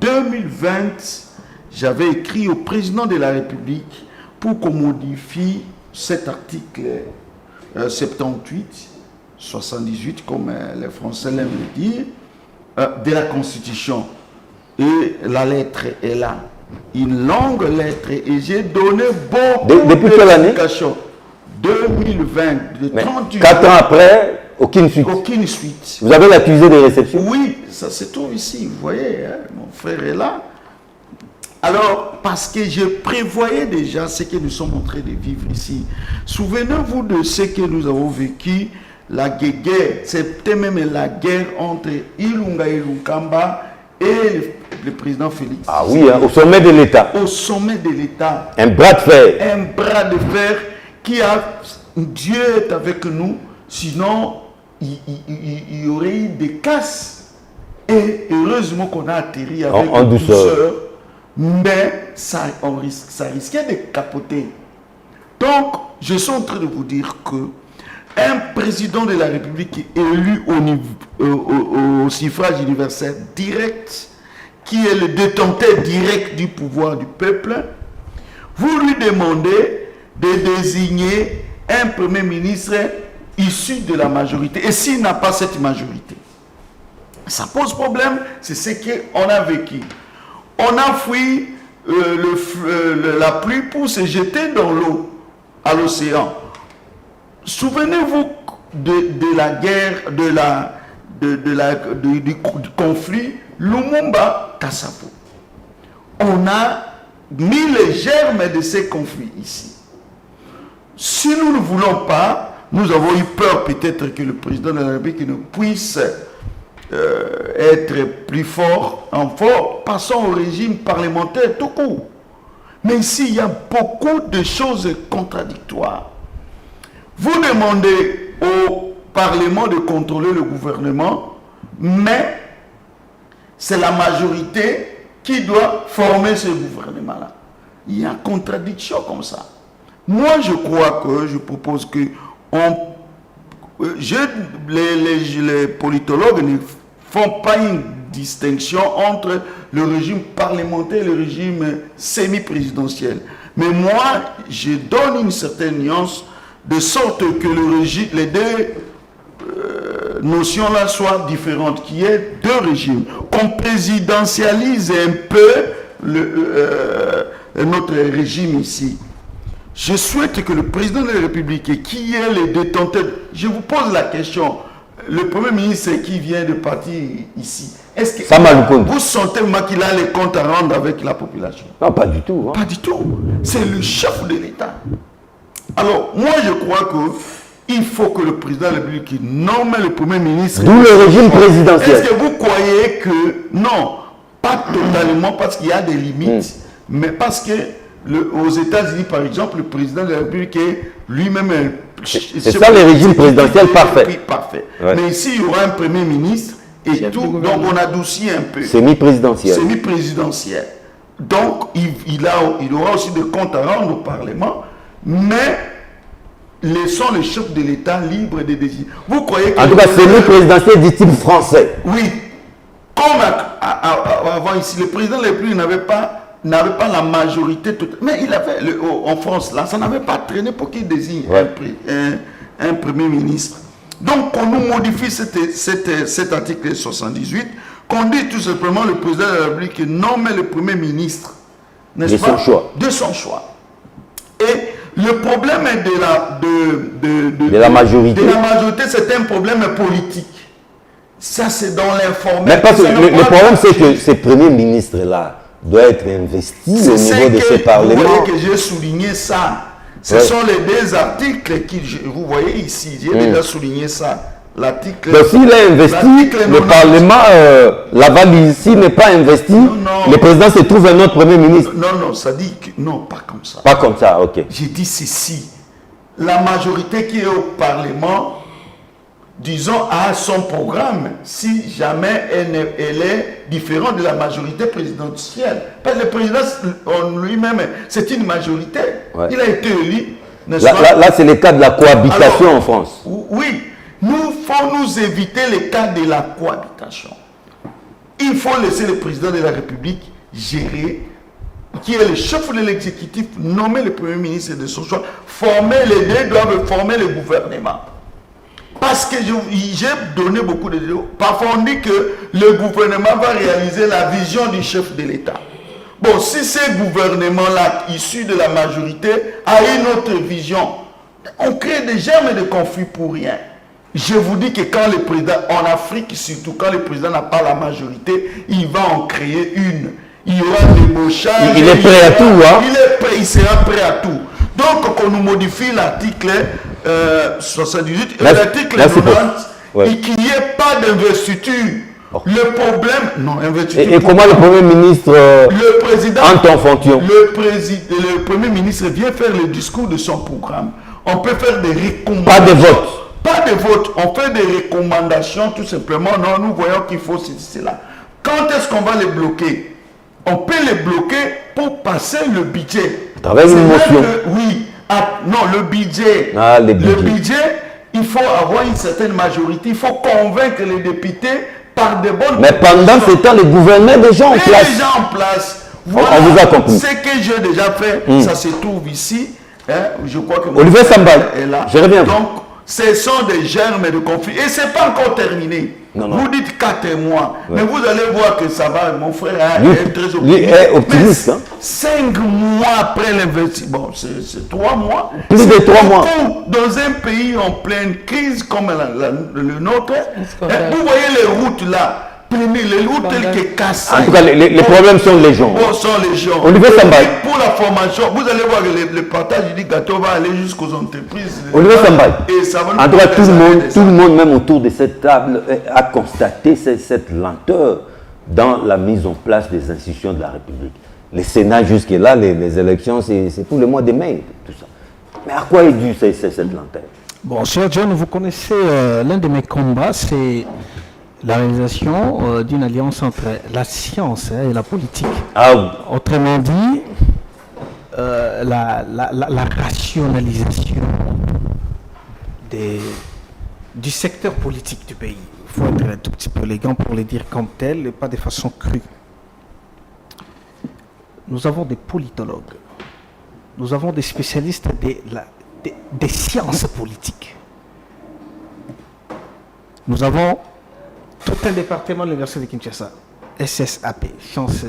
2020, j'avais écrit au président de la République pour qu'on modifie cet article 78, 78, comme les Français l'aiment le dire, de la Constitution. Et la lettre est là. Une longue lettre, et j'ai donné beaucoup depuis quelle année? 2020, le 38. 4 ans après, aucune suite. Aucune suite. Vous avez l'accusé de réception? Oui, ça se trouve ici, vous voyez, hein, mon frère est là. Alors, parce que je prévoyais déjà ce que nous sommes en train de vivre ici. Souvenez-vous de ce que nous avons vécu, la guerre, c'était même la guerre entre Ilunga et Lukamba et le président Félix. Ah oui, hein, au sommet de l'État. Au sommet de l'État. Un bras de fer. Un bras de fer qui a... Dieu est avec nous, sinon il y aurait eu des casses. Et heureusement qu'on a atterri avec en douceur. Mais ça risquait de capoter. Donc, je suis en train de vous dire que un président de la République élu au suffrage universel direct, qui est le détenteur direct du pouvoir du peuple, vous lui demandez de désigner un premier ministre issu de la majorité. Et s'il n'a pas cette majorité, ça pose problème. C'est ce qu'on a vécu. On a fui la pluie pour se jeter dans l'eau, à l'océan. Souvenez-vous de la guerre, du conflit Lumumba-Kassavo. On a mis les germes de ces conflits ici. Si nous ne voulons pas, nous avons eu peur peut-être que le président de la République ne puisse être plus fort, passons au régime parlementaire tout court. Mais ici, il y a beaucoup de choses contradictoires. Vous demandez au Parlement de contrôler le gouvernement, mais c'est la majorité qui doit former ce gouvernement-là. Il y a contradiction comme ça. Moi, je crois que, je propose que les politologues ne font pas une distinction entre le régime parlementaire et le régime semi-présidentiel. Mais moi, je donne une certaine nuance de sorte que les deux notions-là soient différentes, qu'il y ait deux régimes. Qu'on présidentialise un peu notre régime ici. Je souhaite que le président de la République, qui est le détenteur, je vous pose la question, le Premier ministre qui vient de partir ici, est-ce que vous sentez qu'il a les comptes à rendre avec la population? Non, pas du tout. Pas du tout. C'est le chef de l'État. Alors, moi, je crois qu'il faut que le président de la République nomme le Premier ministre. D'où le régime présidentiel. Est-ce que vous croyez que... Non, pas totalement, parce qu'il y a des limites, mais parce que aux États-Unis, par exemple, le président de la République est lui-même... C'est ça le régime présidentiel parfait. Parfait. Ouais. Mais ici, il y aura un Premier ministre et tout, donc on adoucit un peu. Semi-présidentiel. Semi-présidentiel. Donc, il aura aussi des comptes à rendre au Parlement, mais laissons le chef de l'État libre de décider. Vous croyez que... En tout cas, semi-présidentiel du type français. Oui. Comme avant ici, le président de la République n'avait pas la majorité totale. Mais il avait, en France, là, ça n'avait pas traîné pour qu'il désigne un Premier ministre. Donc, qu'on nous modifie cet article 78, qu'on dit tout simplement le président de la République nomme le Premier ministre, n'est-ce pas? De son choix. De son choix. Et le problème de la majorité. De la majorité, c'est un problème politique. Ça, c'est dans l'informel. Mais parce que le problème, c'est que ces premiers ministres-là doivent être investis au niveau de ce Parlement. Vous voyez que j'ai souligné ça. Ce sont les deux articles que vous voyez ici. J'ai déjà souligné ça. L'article... Donc s'il est investi, le Parlement, la valise, s'il n'est pas investi, le président se trouve un autre Premier ministre. Non, ça dit que... Non, pas comme ça. Pas comme ça, ok. J'ai dit ceci. La majorité qui est au Parlement, disons, a son programme, si jamais elle est différente de la majorité présidentielle. Parce que le président en lui-même, c'est une majorité. Ouais. Il a été élu. Là c'est le cas de la cohabitation. Alors, en France. Oui. Il faut nous éviter les cas de la cohabitation. Il faut laisser le président de la République gérer, qui est le chef de l'exécutif, nommer le Premier ministre de son choix, les deux doivent former le gouvernement. Parce que j'ai donné beaucoup de vidéos. Parfois on dit que le gouvernement va réaliser la vision du chef de l'État. Bon, si ce gouvernement-là, issu de la majorité, a une autre vision, on crée des germes de conflit pour rien. Je vous dis que quand le président, en Afrique surtout, quand le président n'a pas la majorité, il va en créer une. Il y aura des mochages. Il est prêt à tout, hein? Il est prêt, il sera prêt à tout. Donc, qu'on nous modifie l'article 78 et l'article 90 et qu'il n'y ait pas d'investiture. Oh. Le problème... Non, investiture... Et comment le Premier ministre le président, entre en fonction? Le Premier ministre vient faire le discours de son programme. On peut faire des recommandations. Pas de vote. Pas de vote. On fait des recommandations tout simplement. Non, nous voyons qu'il faut cela. Quand est-ce qu'on va les bloquer? On peut les bloquer pour passer le budget. À travers une motion. Oui. Non, le budget. Le budget, il faut avoir une certaine majorité. Il faut convaincre les députés par de bonnes... Mais pendant ce temps, le gouvernement est déjà en place. Déjà en place. Voilà. On vous a compris. Ce que j'ai déjà fait, ça se trouve ici. Hein, je crois que... Olivier Sambal est là. Je reviens. Donc, ce sont des germes de conflit. Et ce n'est pas encore terminé. Non. Vous dites 4 mois. Ouais. Mais vous allez voir que ça va. Mon frère est très optimiste. Lui est optimiste. Hein? 5 mois après l'investissement. Bon, c'est 3 mois. Plus de 3 mois. Dans un pays en pleine crise comme le nôtre, vous voyez les routes là. Les routes telles que cassées. En tout cas, les problèmes sont légion. Bon, sont légion. Olivier Sambal. Pour la formation, vous allez voir que le partage du gâteau va aller jusqu'aux entreprises. Olivier Sambal. En tout cas, tout le monde, même autour de cette table, a constaté cette lenteur dans la mise en place des institutions de la République. Les Sénats, jusque-là, les élections, c'est pour le mois de mai, tout ça. Mais à quoi est due cette lenteur? Bon, cher John, vous connaissez l'un de mes combats, c'est la réalisation d'une alliance entre la science et la politique. Ah oui. Autrement dit, la rationalisation du secteur politique du pays. Il faut être un tout petit peu élégant pour le dire comme tel et pas de façon crue. Nous avons des politologues, nous avons des spécialistes des sciences politiques. Nous avons tout un département de l'Université de Kinshasa, SSAP, sciences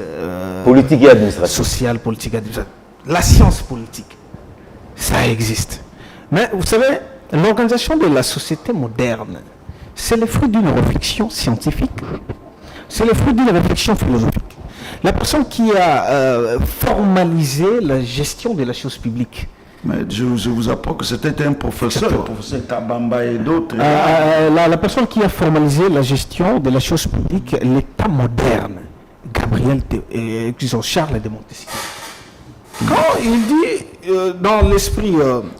Politique et administration. sociales, politiques, administratives. La science politique, ça existe. Mais vous savez, l'organisation de la société moderne, c'est le fruit d'une réflexion scientifique, c'est le fruit d'une réflexion philosophique. La personne qui a formalisé la gestion de la chose publique. Mais je vous apprends que c'était un professeur, le professeur Kabamba et d'autres. La personne qui a formalisé la gestion de la chose publique, l'État moderne, Charles de Montesquieu. Quand il dit dans l'esprit...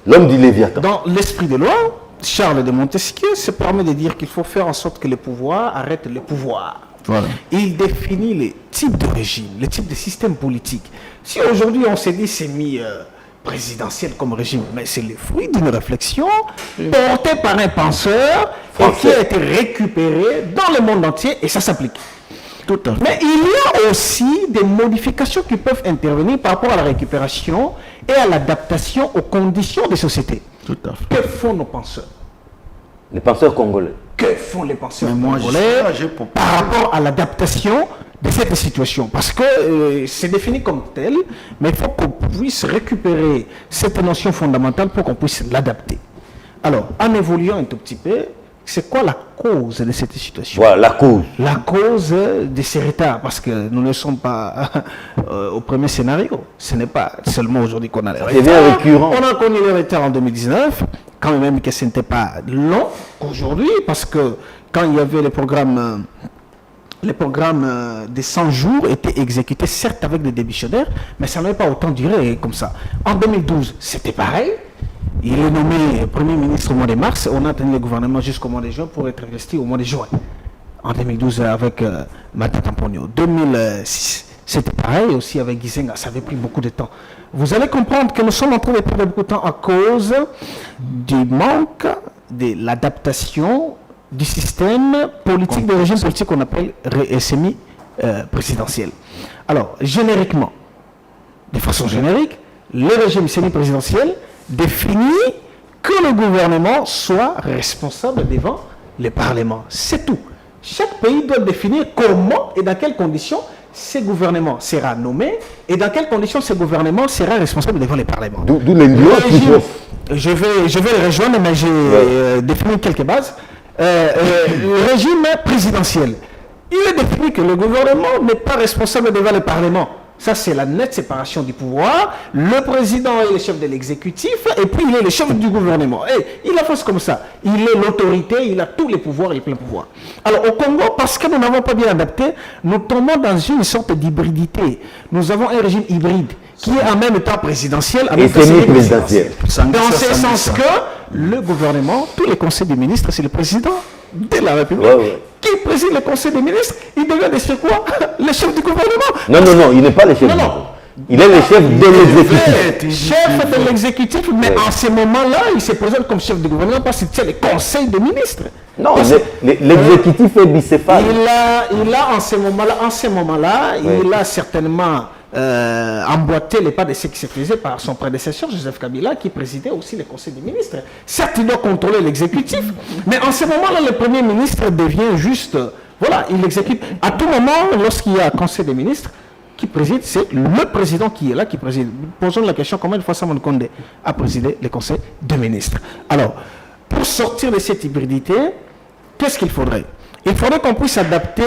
L'homme du Léviathan. Dans l'esprit de loi, Charles de Montesquieu se permet de dire qu'il faut faire en sorte que le pouvoir arrête le pouvoir. Voilà. Il définit les types de régime, les types de systèmes politiques. Si aujourd'hui on s'est dit c'est mis présidentiel comme régime, mais c'est le fruit d'une réflexion portée par un penseur et qui a été récupéré dans le monde entier et ça s'applique. Tout à fait. Mais il y a aussi des modifications qui peuvent intervenir par rapport à la récupération et à l'adaptation aux conditions des sociétés. Tout à fait. Que font nos penseurs? Les penseurs congolais. Que font les penseurs Mais moi, congolais j'ai proposé. par rapport à l'adaptation de cette situation? Parce que c'est défini comme tel, mais il faut qu'on puisse récupérer cette notion fondamentale pour qu'on puisse l'adapter. Alors, en évoluant un tout petit peu, c'est quoi la cause de cette situation? Voilà, la cause. La cause de ces retards, parce que nous ne sommes pas au premier scénario. Ce n'est pas seulement aujourd'hui qu'on a les devient retards. récurrent. On a connu les retards en 2019, quand même que ce n'était pas long aujourd'hui, parce que quand il y avait les programmes des 100 jours étaient exécutés, certes avec des démissionnaires, mais ça n'avait pas autant duré comme ça. En 2012, c'était pareil. Il est nommé Premier ministre au mois de mars. On a tenu le gouvernement jusqu'au mois de juin pour être investi au mois de juin. En 2012, avec Matata Ponyo. 2006, c'était pareil aussi avec Gizenga. Ça avait pris beaucoup de temps. Vous allez comprendre que nous sommes en train de perdre beaucoup de temps à cause du manque de l'adaptation du système politique, de régime politique qu'on appelle semi-présidentiel. Alors, génériquement, de façon générique, le régime semi-présidentiel définit que le gouvernement soit responsable devant le Parlement. C'est tout. Chaque pays doit définir comment et dans quelles conditions ce gouvernement sera nommé et dans quelles conditions ce gouvernement sera responsable devant le Parlement. D'où les lieux je vais le rejoindre, mais j'ai défini quelques bases. Le régime présidentiel, il est défini que le gouvernement n'est pas responsable devant le Parlement. Ça, c'est la nette séparation du pouvoir. Le président est le chef de l'exécutif et puis il est le chef du gouvernement. Et il a fait comme ça. Il est l'autorité, il a tous les pouvoirs et plein pouvoir. Alors au Congo, parce que nous n'avons pas bien adapté, nous tombons dans une sorte d'hybridité. Nous avons un régime hybride qui est en même temps présidentiel et semi-présidentiel. Dans ce sens que le gouvernement, tous les conseils des ministres, c'est le président de la République qui préside le conseil des ministres. Il devient de quoi? Le chef du gouvernement. Non, il n'est pas le chef du gouvernement. Il est le chef de l'exécutif. Chef de l'exécutif, mais en ce moment-là, il se présente comme chef du gouvernement parce qu'il tient le conseil des ministres. Non, l'exécutif est bicéphale. Il a en ce moment-là, il a certainement emboîté les pas de ce qui se faisait par son prédécesseur Joseph Kabila, qui présidait aussi le conseil des ministres. Certes, il doit contrôler l'exécutif, mais en ce moment-là, le premier ministre devient juste, voilà, il exécute. À tout moment, lorsqu'il y a un conseil des ministres qui préside, c'est le président qui est là, qui préside. Posons la question, combien de fois Salomon Condé a présidé le conseil des ministres? Alors, pour sortir de cette hybridité, qu'est-ce qu'il faudrait? Il faudrait qu'on puisse adapter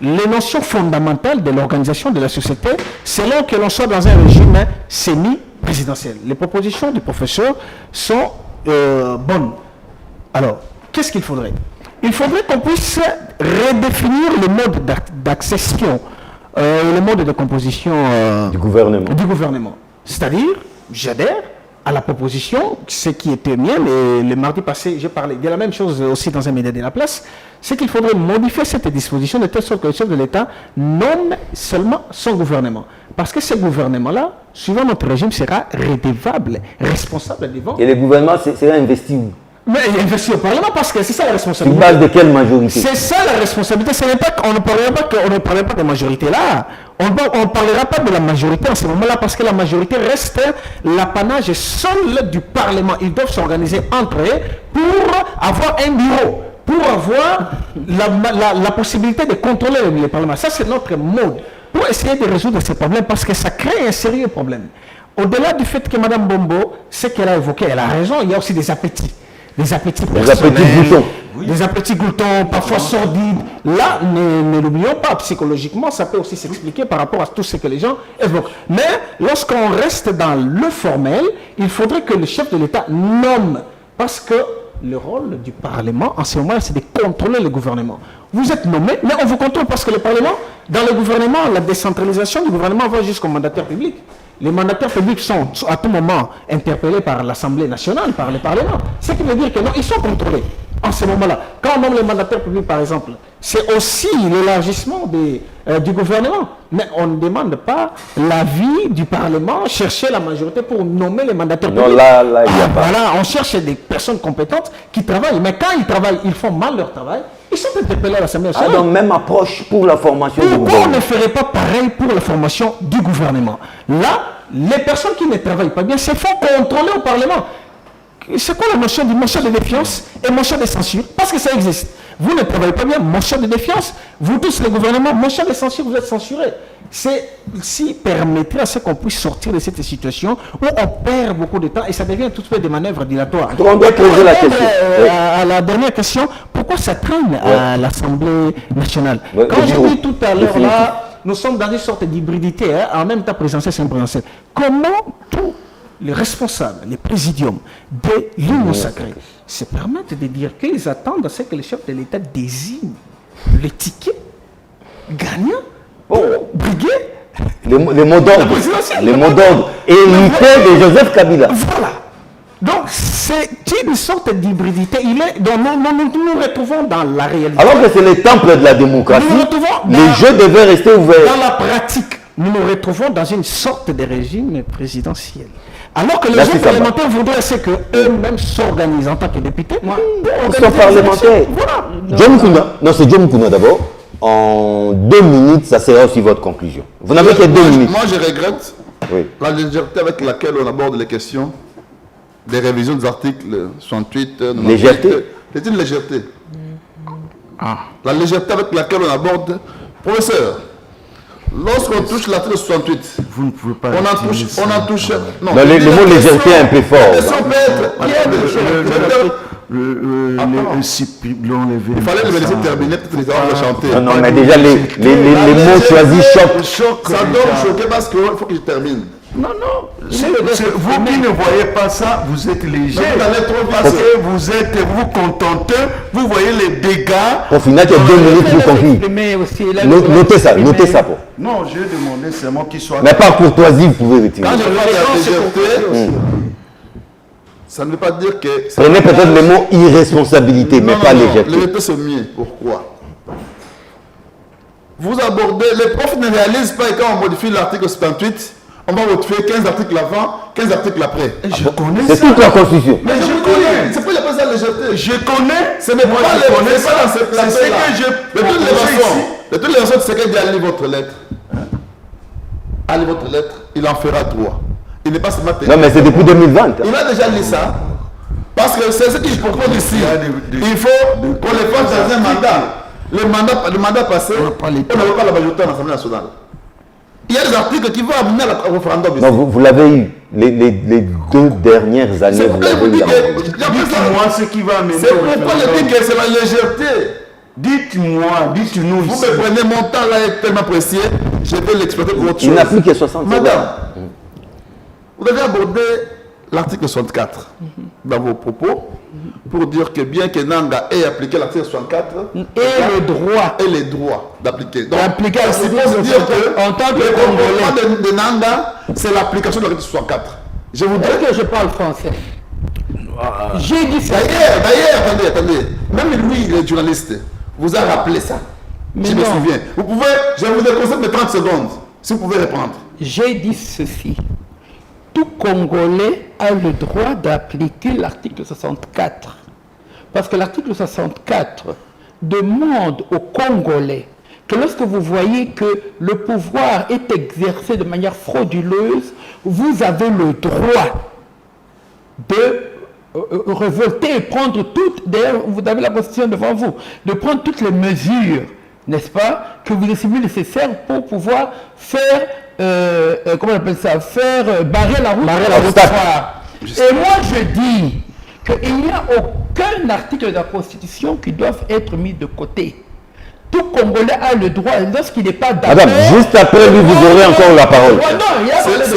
les notions fondamentales de l'organisation de la société selon que l'on soit dans un régime semi-présidentiel. Les propositions du professeur sont bonnes. Alors, qu'est-ce qu'il faudrait? Il faudrait qu'on puisse redéfinir le mode d'accession le mode de composition Du gouvernement. du gouvernement. C'est-à-dire, j'adhère à la proposition, ce qui était mienne, et le mardi passé, j'ai parlé de la même chose aussi dans un média de la place, c'est qu'il faudrait modifier cette disposition de telle sorte que le chef de l'État nomme seulement son gouvernement. Parce que ce gouvernement-là, suivant notre régime, sera redevable, responsable devant. Et le gouvernement sera investi où? Mais investi au Parlement, parce que c'est ça la Sur responsabilité. base de quelle majorité? C'est ça la responsabilité. Ce n'est pas qu'on ne parlera pas de majorité là. On ne parlera pas de la majorité en ce moment-là parce que la majorité reste l'apanage seul du Parlement. Ils doivent s'organiser entre eux pour avoir un bureau, pour avoir la possibilité de contrôler le Parlement. Ça, c'est notre mode pour essayer de résoudre ces problèmes parce que ça crée un sérieux problème. Au-delà du fait que Mme Bombo, ce qu'elle a évoqué, elle a raison, il y a aussi des appétits. Des appétits gloutons. Des appétits gloutons, parfois sordides. Là, ne l'oublions pas, psychologiquement, ça peut aussi s'expliquer par rapport à tout ce que les gens évoquent. Mais lorsqu'on reste dans le formel, il faudrait que le chef de l'État nomme, parce que le rôle du Parlement, en ce moment, c'est de contrôler le gouvernement. Vous êtes nommé, mais on vous contrôle parce que le Parlement, dans le gouvernement, la décentralisation du gouvernement va jusqu'au mandataire public. Les mandataires publics sont à tout moment interpellés par l'Assemblée nationale, par le Parlement. Ce qui veut dire que non, ils sont contrôlés en ce moment-là. Quand on nomme les mandataires publics, par exemple, c'est aussi l'élargissement du gouvernement. Mais on ne demande pas l'avis du Parlement, chercher la majorité pour nommer les mandataires publics. Non, là, il n'y a pas. Voilà, on cherche des personnes compétentes qui travaillent. Mais quand ils travaillent, ils font mal leur travail. Ils sont interpellés à l'Assemblée nationale. Donc, même approche pour la formation du Pourquoi on gouvernement. ne ferait pas pareil pour la formation du gouvernement? Là, les personnes qui ne travaillent pas bien se font contrôler au Parlement. C'est quoi la notion de motion de défiance et motion de censure? Parce que ça existe. Vous ne travaillez pas bien, motion de défiance. Vous tous, le gouvernement, motion de censure, vous êtes censurés. Ceci permettrait à ce qu'on puisse sortir de cette situation où on perd beaucoup de temps et ça devient tout de suite des manœuvres dilatoires. Donc, on doit poser la question. À la dernière question, pourquoi ça traîne à l'Assemblée nationale? Ouais, Quand j'ai bureau. dit tout à l'heure là, nous sommes dans une sorte d'hybridité, en même temps présidentielle et présidentielle. Comment tous les responsables, les présidiums de l'Union sacrée se permettent de dire qu'ils attendent à ce que le chef de l'État désigne le ticket gagnant pour briguer Les mots d'ordre. présidentielle. Les mots d'ordre. Hérité de Joseph Kabila. Voilà. Donc, c'est une sorte d'hybridité. Donc, nous nous retrouvons dans la réalité. Alors que c'est le temple de la démocratie, Nous nous retrouvons les dans- jeux devaient rester ouverts. Dans la pratique, nous nous retrouvons dans une sorte de régime présidentiel. Alors que les Là, autres c'est ça. parlementaires voudraient c'est qu'eux-mêmes s'organisent en tant que députés. pour Ils organiser sont les parlementaires. élections. Voilà. John Mukuna. Non, c'est John Mukuna d'abord. En 2 minutes, ça sera aussi votre conclusion. Vous n'avez que 2 minutes. Moi, je regrette Oui. la légèreté avec laquelle on aborde les questions des révisions des articles 68. 98. Légèreté? C'est une légèreté. La légèreté avec laquelle on aborde. Professeur, lorsqu'on touche l'article 68, Vous ne pouvez pas. on en utiliser touche. ça. On en touche. Non, Non, le mot légèreté est un peu fort. La question peut être. Il fallait le laisser terminer, peut-être les avoir chanter. Non, non, mais déjà, les mots choisis choquent. Ça doit me choquer parce qu'il faut que je termine. Non, non. Vous qui ne voyez pas ça, vous êtes léger. Mais vous allez trop vite. Parce que vous contentez, vous voyez les dégâts. Au final, il y a 2 minutes pour conclure. Mais aussi, Notez ça, notez ça. Pour. Non, j'ai demandé seulement qu'il soit. Mais par courtoisie, vous pouvez retirer. Quand je parle de la légèreté, ça ne veut pas dire que. Prenez peut-être le mot irresponsabilité, mais pas légèreté. Légèreté, c'est mieux. Pourquoi? Vous abordez. Les profs ne réalisent pas et quand on modifie l'article 78, on va modifier 15 articles avant, 15 articles après. Je connais C'est ça. toute la Constitution. Mais je connais. C'est pas la ça légèreté. Je connais. Ce n'est pas je connais c'est pas dans cette C'est ce plateau-là. que je De toutes les façons, de toutes les façons, c'est qu'elle dit allez votre lettre. Allez votre lettre, il en fera 3. Il n'est pas seulement Non, mais c'est depuis 2020. Il a déjà lu ça. Parce que c'est ce que je propose ici. Il faut qu'on les fasse dans un mandat. Le mandat passé, on n'avait pas la majorité à l'Assemblée nationale. Il y a des articles qui vont amener au référendum ici. Non, vous l'avez eu. Les 2 dernières années, C'est vous pourquoi je l'avez vous eu. dis là. Dites-moi ce qui va amener. C'est pourquoi je dis que c'est la légèreté. Dites-moi, dites-nous Vous ici. me prenez mon temps là est tellement précieux, je vais l'exploiter pour autre chose. Il n'a plus que 60 Madame, secondes. vous avez abordé l'article 64 dans vos propos pour dire que bien que Nanga ait appliqué l'article 64 et les droits d'appliquer. Donc, c'est suppose dire que en tant que le Congolais comportement de Nanga, c'est l'application de l'article 64. Je voudrais que je parle français. J'ai dit ça. D'ailleurs, attendez. Même lui, le journaliste, vous a rappelé ça. Mais je me non. souviens. Vous pouvez, je vous déconseille de 30 secondes, si vous pouvez répondre. J'ai dit ceci. Tout Congolais a le droit d'appliquer l'article 64. Parce que l'article 64 demande aux Congolais que lorsque vous voyez que le pouvoir est exercé de manière frauduleuse, vous avez le droit de révolter et prendre toutes, d'ailleurs vous avez la Constitution devant vous, de prendre toutes les mesures, n'est-ce pas, que vous estimez nécessaires pour pouvoir faire, comment on appelle ça, faire barrer la route. Et moi je dis qu'il n'y a aucun article de la Constitution qui doit être mis de côté. Tout Congolais a le droit, lorsqu'il n'est pas d'accord... Madame, juste après lui, vous aurez encore la parole.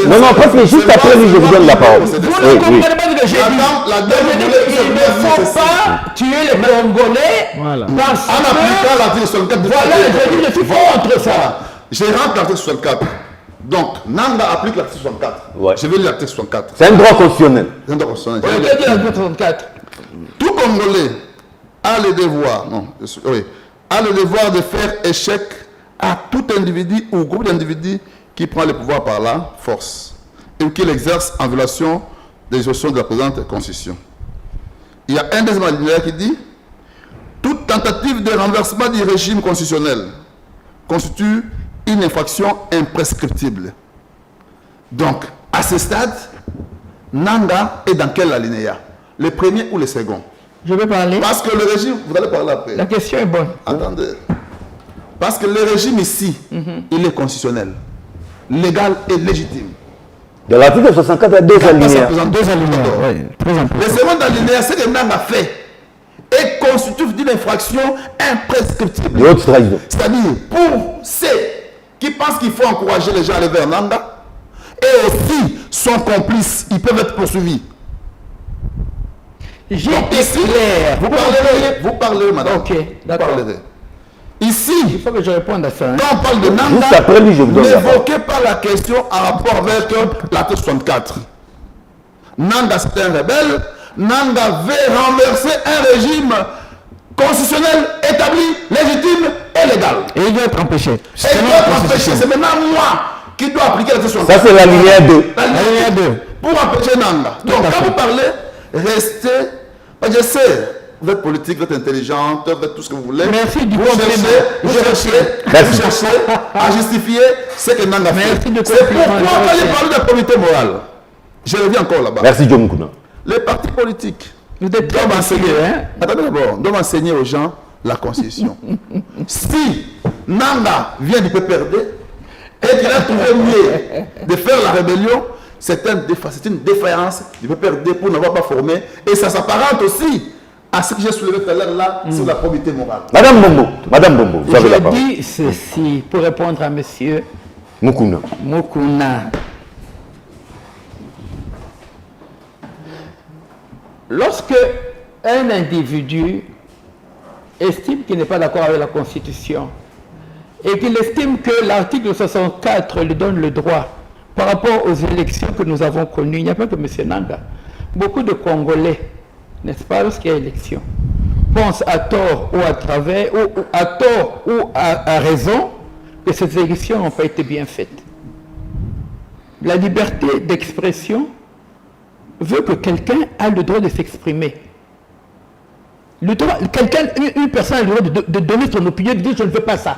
Non, parce que juste après lui, je vous donne la parole. Vous ne comprenez pas ce que j'ai dit. Il ne faut pas tuer les Congolais parce En appliquant l'article 64. Voilà, je suis contre ça. Je rentre l'article 64. Donc, Nanga applique l'article 64. Ouais. Je vais lire l'article 64. C'est un droit constitutionnel. C'est un droit constitutionnel. Qu'est-ce que dit l'article 64? Tout Congolais a le devoir, a le devoir de faire échec à tout individu ou groupe d'individus qui prend le pouvoir par la force et qui l'exerce en violation des dispositions de la présente Constitution. Il y a un deuxième alinéa qui dit toute tentative de renversement du régime constitutionnel constitue une infraction imprescriptible. Donc, à ce stade, Nanga est dans quel alinéa? Le premier ou le second? Je vais parler. Parce que le régime, vous allez parler après. La question est bonne. Attendez. Parce que le régime ici, il est constitutionnel, légal et légitime. De l'article 64, il y a deux alinéas. Deux alinéas, oui, très important. Le second alinéa, ce que Nanga a fait est constitutif d'une infraction imprescriptible. De haute trahison. C'est-à-dire, pour ceux qui pensent qu'il faut encourager les gens à aller vers Nanga, et aussi sont complices, ils peuvent être poursuivis. J'ai Donc été ici, clair. vous parlerez, madame. Ok, Vous d'accord. parlerez. Ici, Il faut que je réponde à ça. Hein. quand on parle de Nanga, Juste après lui, je vous donne la parole. n'évoquez pas la question en rapport avec l'article 64. Nanga, c'est un rebelle. Nanga veut renverser un régime constitutionnel, établi, légitime et légal. Et il doit être empêché. Et il doit être empêché. C'est maintenant moi qui dois appliquer l'article 64. Ça, c'est l'alinéa 2. L'alinéa 2. Pour empêcher Nanga. Donc, quand vous parlez, restez. Je sais. Vous êtes politique, vous êtes intelligente, vous êtes tout ce que vous voulez. Merci du vous compliment. cherchez à justifier ce que Nanga fait. Merci de C'est pourquoi compliment. quand il parle de probité morale, je reviens encore là-bas. Merci, John Mukuna. Les partis politiques Vous êtes très doivent enseigner, hein? attendez d'abord, doivent enseigner aux gens la Constitution. Si Nanga vient du PPRD et qu'il a trouvé mieux de faire la rébellion, c'est une défaillance du PPRD pour n'avoir pas formé. Et ça s'apparente aussi à ce que j'ai soulevé tout à l'heure là sur la probité morale. Madame Bombo, vous avez la Je parole. dis ceci pour répondre à monsieur Mukuna. Mukuna. Lorsque un individu estime qu'il n'est pas d'accord avec la Constitution et qu'il estime que l'article 64 lui donne le droit par rapport aux élections que nous avons connues, il n'y a pas que M. Nanga. Beaucoup de Congolais, n'est-ce pas, lorsqu'il y a élection, pensent à tort ou à travers, ou à tort ou à raison, que ces élections n'ont pas été bien faites. La liberté d'expression veut que quelqu'un a le droit de s'exprimer. Une personne a le droit de donner son opinion, de dire je ne veux pas ça.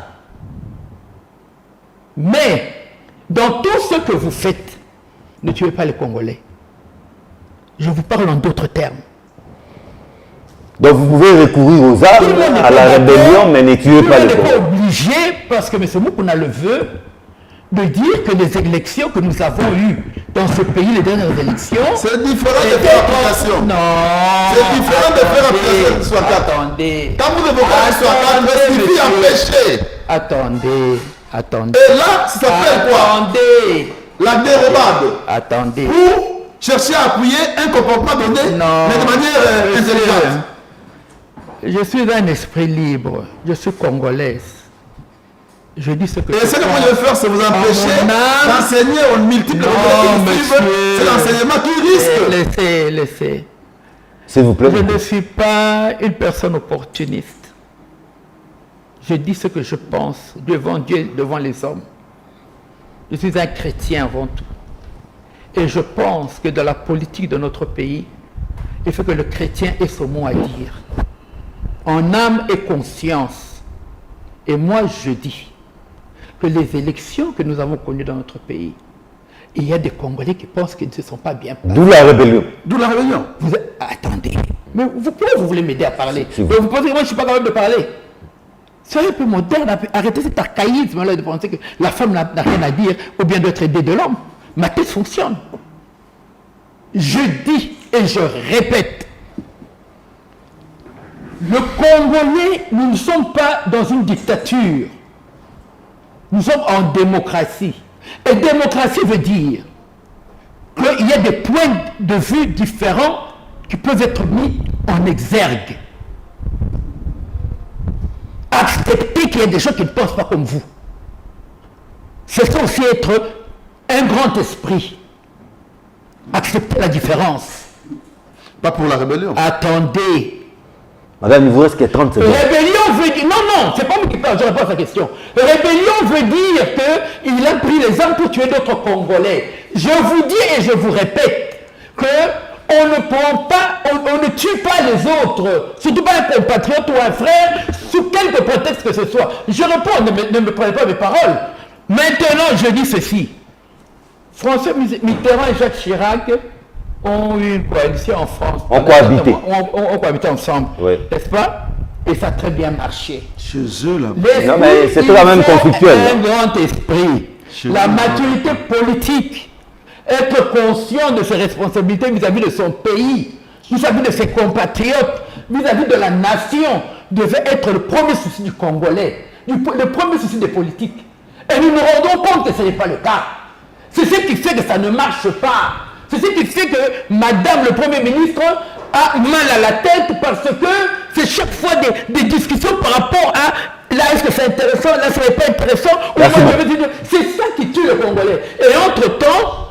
Mais, dans tout ce que vous faites, ne tuez pas les Congolais. Je vous parle en d'autres termes. Donc vous pouvez recourir aux armes, à la rébellion, mais ne tuez pas les Congolais. On n'est Congolais. pas obligé, parce que M. Mukuna le veut, de dire que les élections que nous avons eues dans ce pays, les dernières élections... C'est différent de faire application. Non. C'est différent de faire application du 64. Attendez. Quand vous évoquez le 64, justifie empêcher. Attendez. Et là, ça s'appelle quoi? Attendez. La dérobade. Attendez. Pour chercher à appuyer un comportement donné, Non. mais de manière intelligente. Je suis un esprit libre. Je suis congolaise. Je dis ce que Et ce que moi je veux faire, c'est vous empêcher mon âme. d'enseigner aux multiples Non, Congolais qui suivent. monsieur. C'est l'enseignement qui risque. Laissez. S'il vous plaît. Je ne suis pas une personne opportuniste. Je dis ce que je pense devant Dieu, devant les hommes. Je suis un chrétien avant tout. Et je pense que dans la politique de notre pays, il faut que le chrétien ait son mot à dire. En âme et conscience. Et moi, je dis que les élections que nous avons connues dans notre pays, il y a des Congolais qui pensent qu'ils ne se sont pas bien passés. D'où la rébellion. D'où la rébellion. Attendez, mais pourquoi vous voulez m'aider à parler? Si vous- Mais vous pensez que moi je ne suis pas capable de parler? Soyez un peu moderne, arrêtez cet archaïsme-là de penser que la femme n'a rien à dire ou bien doit être aidée de l'homme. Ma tête fonctionne. Je dis et je répète, le Congolais, nous ne sommes pas dans une dictature. Nous sommes en démocratie. Et démocratie veut dire qu'il y a des points de vue différents qui peuvent être mis en exergue. Accepter qu'il y a des gens qui ne pensent pas comme vous. C'est ça aussi être un grand esprit. Accepter la différence. Pas pour la rébellion. Attendez. Madame, il vous reste que 30 secondes. Rébellion veut dire... Non, c'est pas moi qui parle, je réponds à sa question. Rébellion veut dire qu'il a pris les armes pour tuer d'autres Congolais. Je vous dis et je vous répète que on ne prend pas, on ne tue pas les autres, surtout pas un compatriote ou un frère, sous quelque prétexte que ce soit. Je réponds, ne me prenez pas mes paroles. Maintenant, je dis ceci. François Mitterrand et Jacques Chirac ont eu une coalition en France. On cohabitait. On cohabitait ensemble, Oui. n'est-ce pas? Et ça a très bien marché. Chez eux, là. Non, mais c'était la même conflictuelle. Un grand esprit. La maturité politique. Être conscient de ses responsabilités vis-à-vis de son pays, vis-à-vis de ses compatriotes, vis-à-vis de la nation, devait être le premier souci du Congolais, le premier souci des politiques. Et nous nous rendons compte que ce n'est pas le cas. C'est ce qui fait que ça ne marche pas. C'est ce qui fait que Madame le Premier ministre a mal à la tête parce que c'est chaque fois des discussions par rapport à là est-ce que c'est intéressant, là ce n'est pas intéressant. Merci C'est ça qui tue le Congolais. Et entre-temps,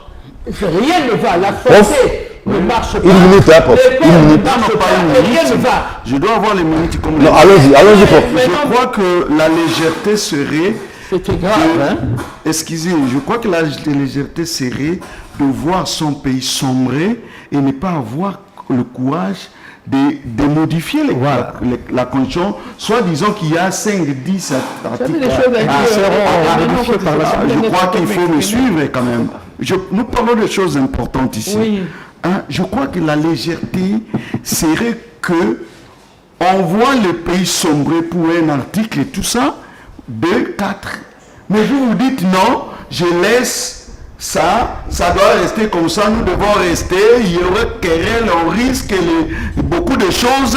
rien ne va. La santé ne marche pas. Une minute, hein, prof. L'école Une ne minute. marche Non, pas. pas une Rien minute. ne va. Je dois avoir les minutes comme Non, allons-y, prof. Je crois que la légèreté serait C'était grave, hein? excusez, je crois que la légèreté serait de voir son pays sombrer et ne pas avoir le courage de modifier la condition, soit disons qu'il y a 5-10 articles. des choses à dire. Modifiés par la suite. Je crois qu'il faut me suivre quand même. Nous parlons de choses importantes ici. Oui. Hein, je crois que la légèreté serait que on voit le pays sombrer pour un article et tout ça, 2, 4. Mais vous vous dites non, je laisse ça doit rester comme ça, nous devons rester, il y aurait querelle, on risque beaucoup de choses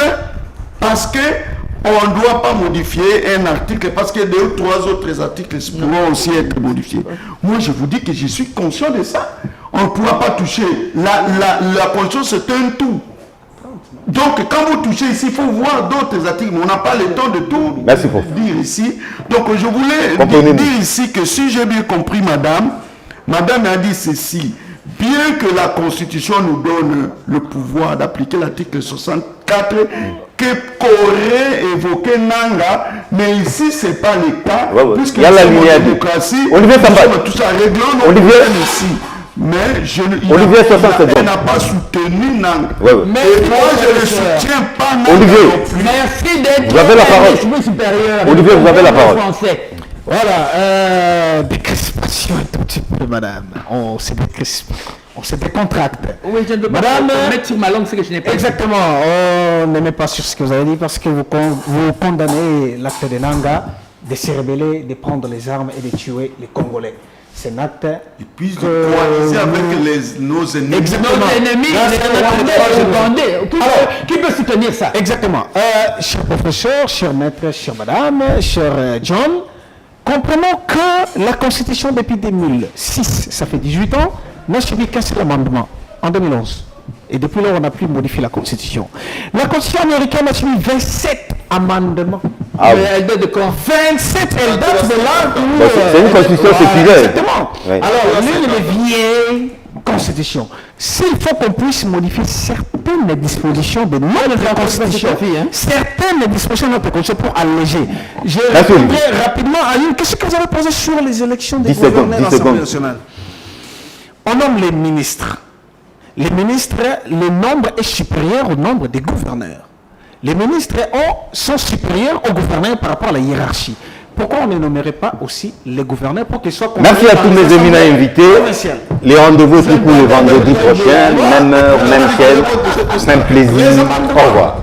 parce que on ne doit pas modifier un article parce que 2 ou 3 autres articles pourront aussi être modifiés. Moi je vous dis que je suis conscient de ça. On ne pourra pas toucher. La conscience c'est un tout. Donc, quand vous touchez ici, il faut voir d'autres articles, mais on n'a pas le temps de tout dire ici. Donc, je voulais dire ici que si j'ai bien compris, madame a dit ceci. Bien que la Constitution nous donne le pouvoir d'appliquer l'article 64 que qu'aurait évoqué Nanga, mais ici, ce n'est pas le cas, puisque il y a la démocratie, Olivier Samba. tout ça réglons nos Olivier problèmes ici. Mais Olivier, 60 secondes. elle n'a pas soutenu Nanga. Ouais, ouais. Mais Et moi, je ne soutiens pas Nanga Olivier. non plus. Merci d'être Vous avez la parole. l'esprit supérieur. Olivier, vous avez la parole. Français. Voilà, décrispation un tout petit peu, madame. On se décrispe, on se décontracte. Oui, je ne peux pas mettre sur ma langue ce que je n'ai pas dit. Exactement, on ne met pas sur ce que vous avez dit parce que vous condamnez l'acte de Nanga de se rebeller, de prendre les armes et de tuer les Congolais. C'est un acte. Et puis de coaliser avec nos ennemis. Exactement. Nos ennemis, qui peut soutenir ça? Exactement. Cher professeur, cher maître, chère madame, cher John, comprenons que la Constitution depuis 2006, ça fait 18 ans, n'a subi qu'un seul amendement. en 2011. Et depuis lors, on n'a plus modifié la Constitution. La Constitution américaine a suivi 27 amendements. Ah oui. Elle date de quand? 27, elle date de là où... Bon, c'est une constitution séculaire. Exactement. Oui. Alors, l'une des vieilles constitutions. S'il faut qu'on puisse modifier certaines dispositions de notre constitution, certaines dispositions de notre constitution pour alléger. Je répondrai rapidement à une question que vous avez posée sur les élections des gouverneurs à l'Assemblée nationale. On nomme les ministres. Les ministres, le nombre est supérieur au nombre des gouverneurs. Les ministres sont supérieurs aux gouverneurs par rapport à la hiérarchie. Pourquoi on ne nommerait pas aussi les gouverneurs pour qu'ils soient... Merci à tous mes éminents invités. Les rendez-vous du coup le vendredi prochain, même heure, même chaîne, même plaisir. Au revoir.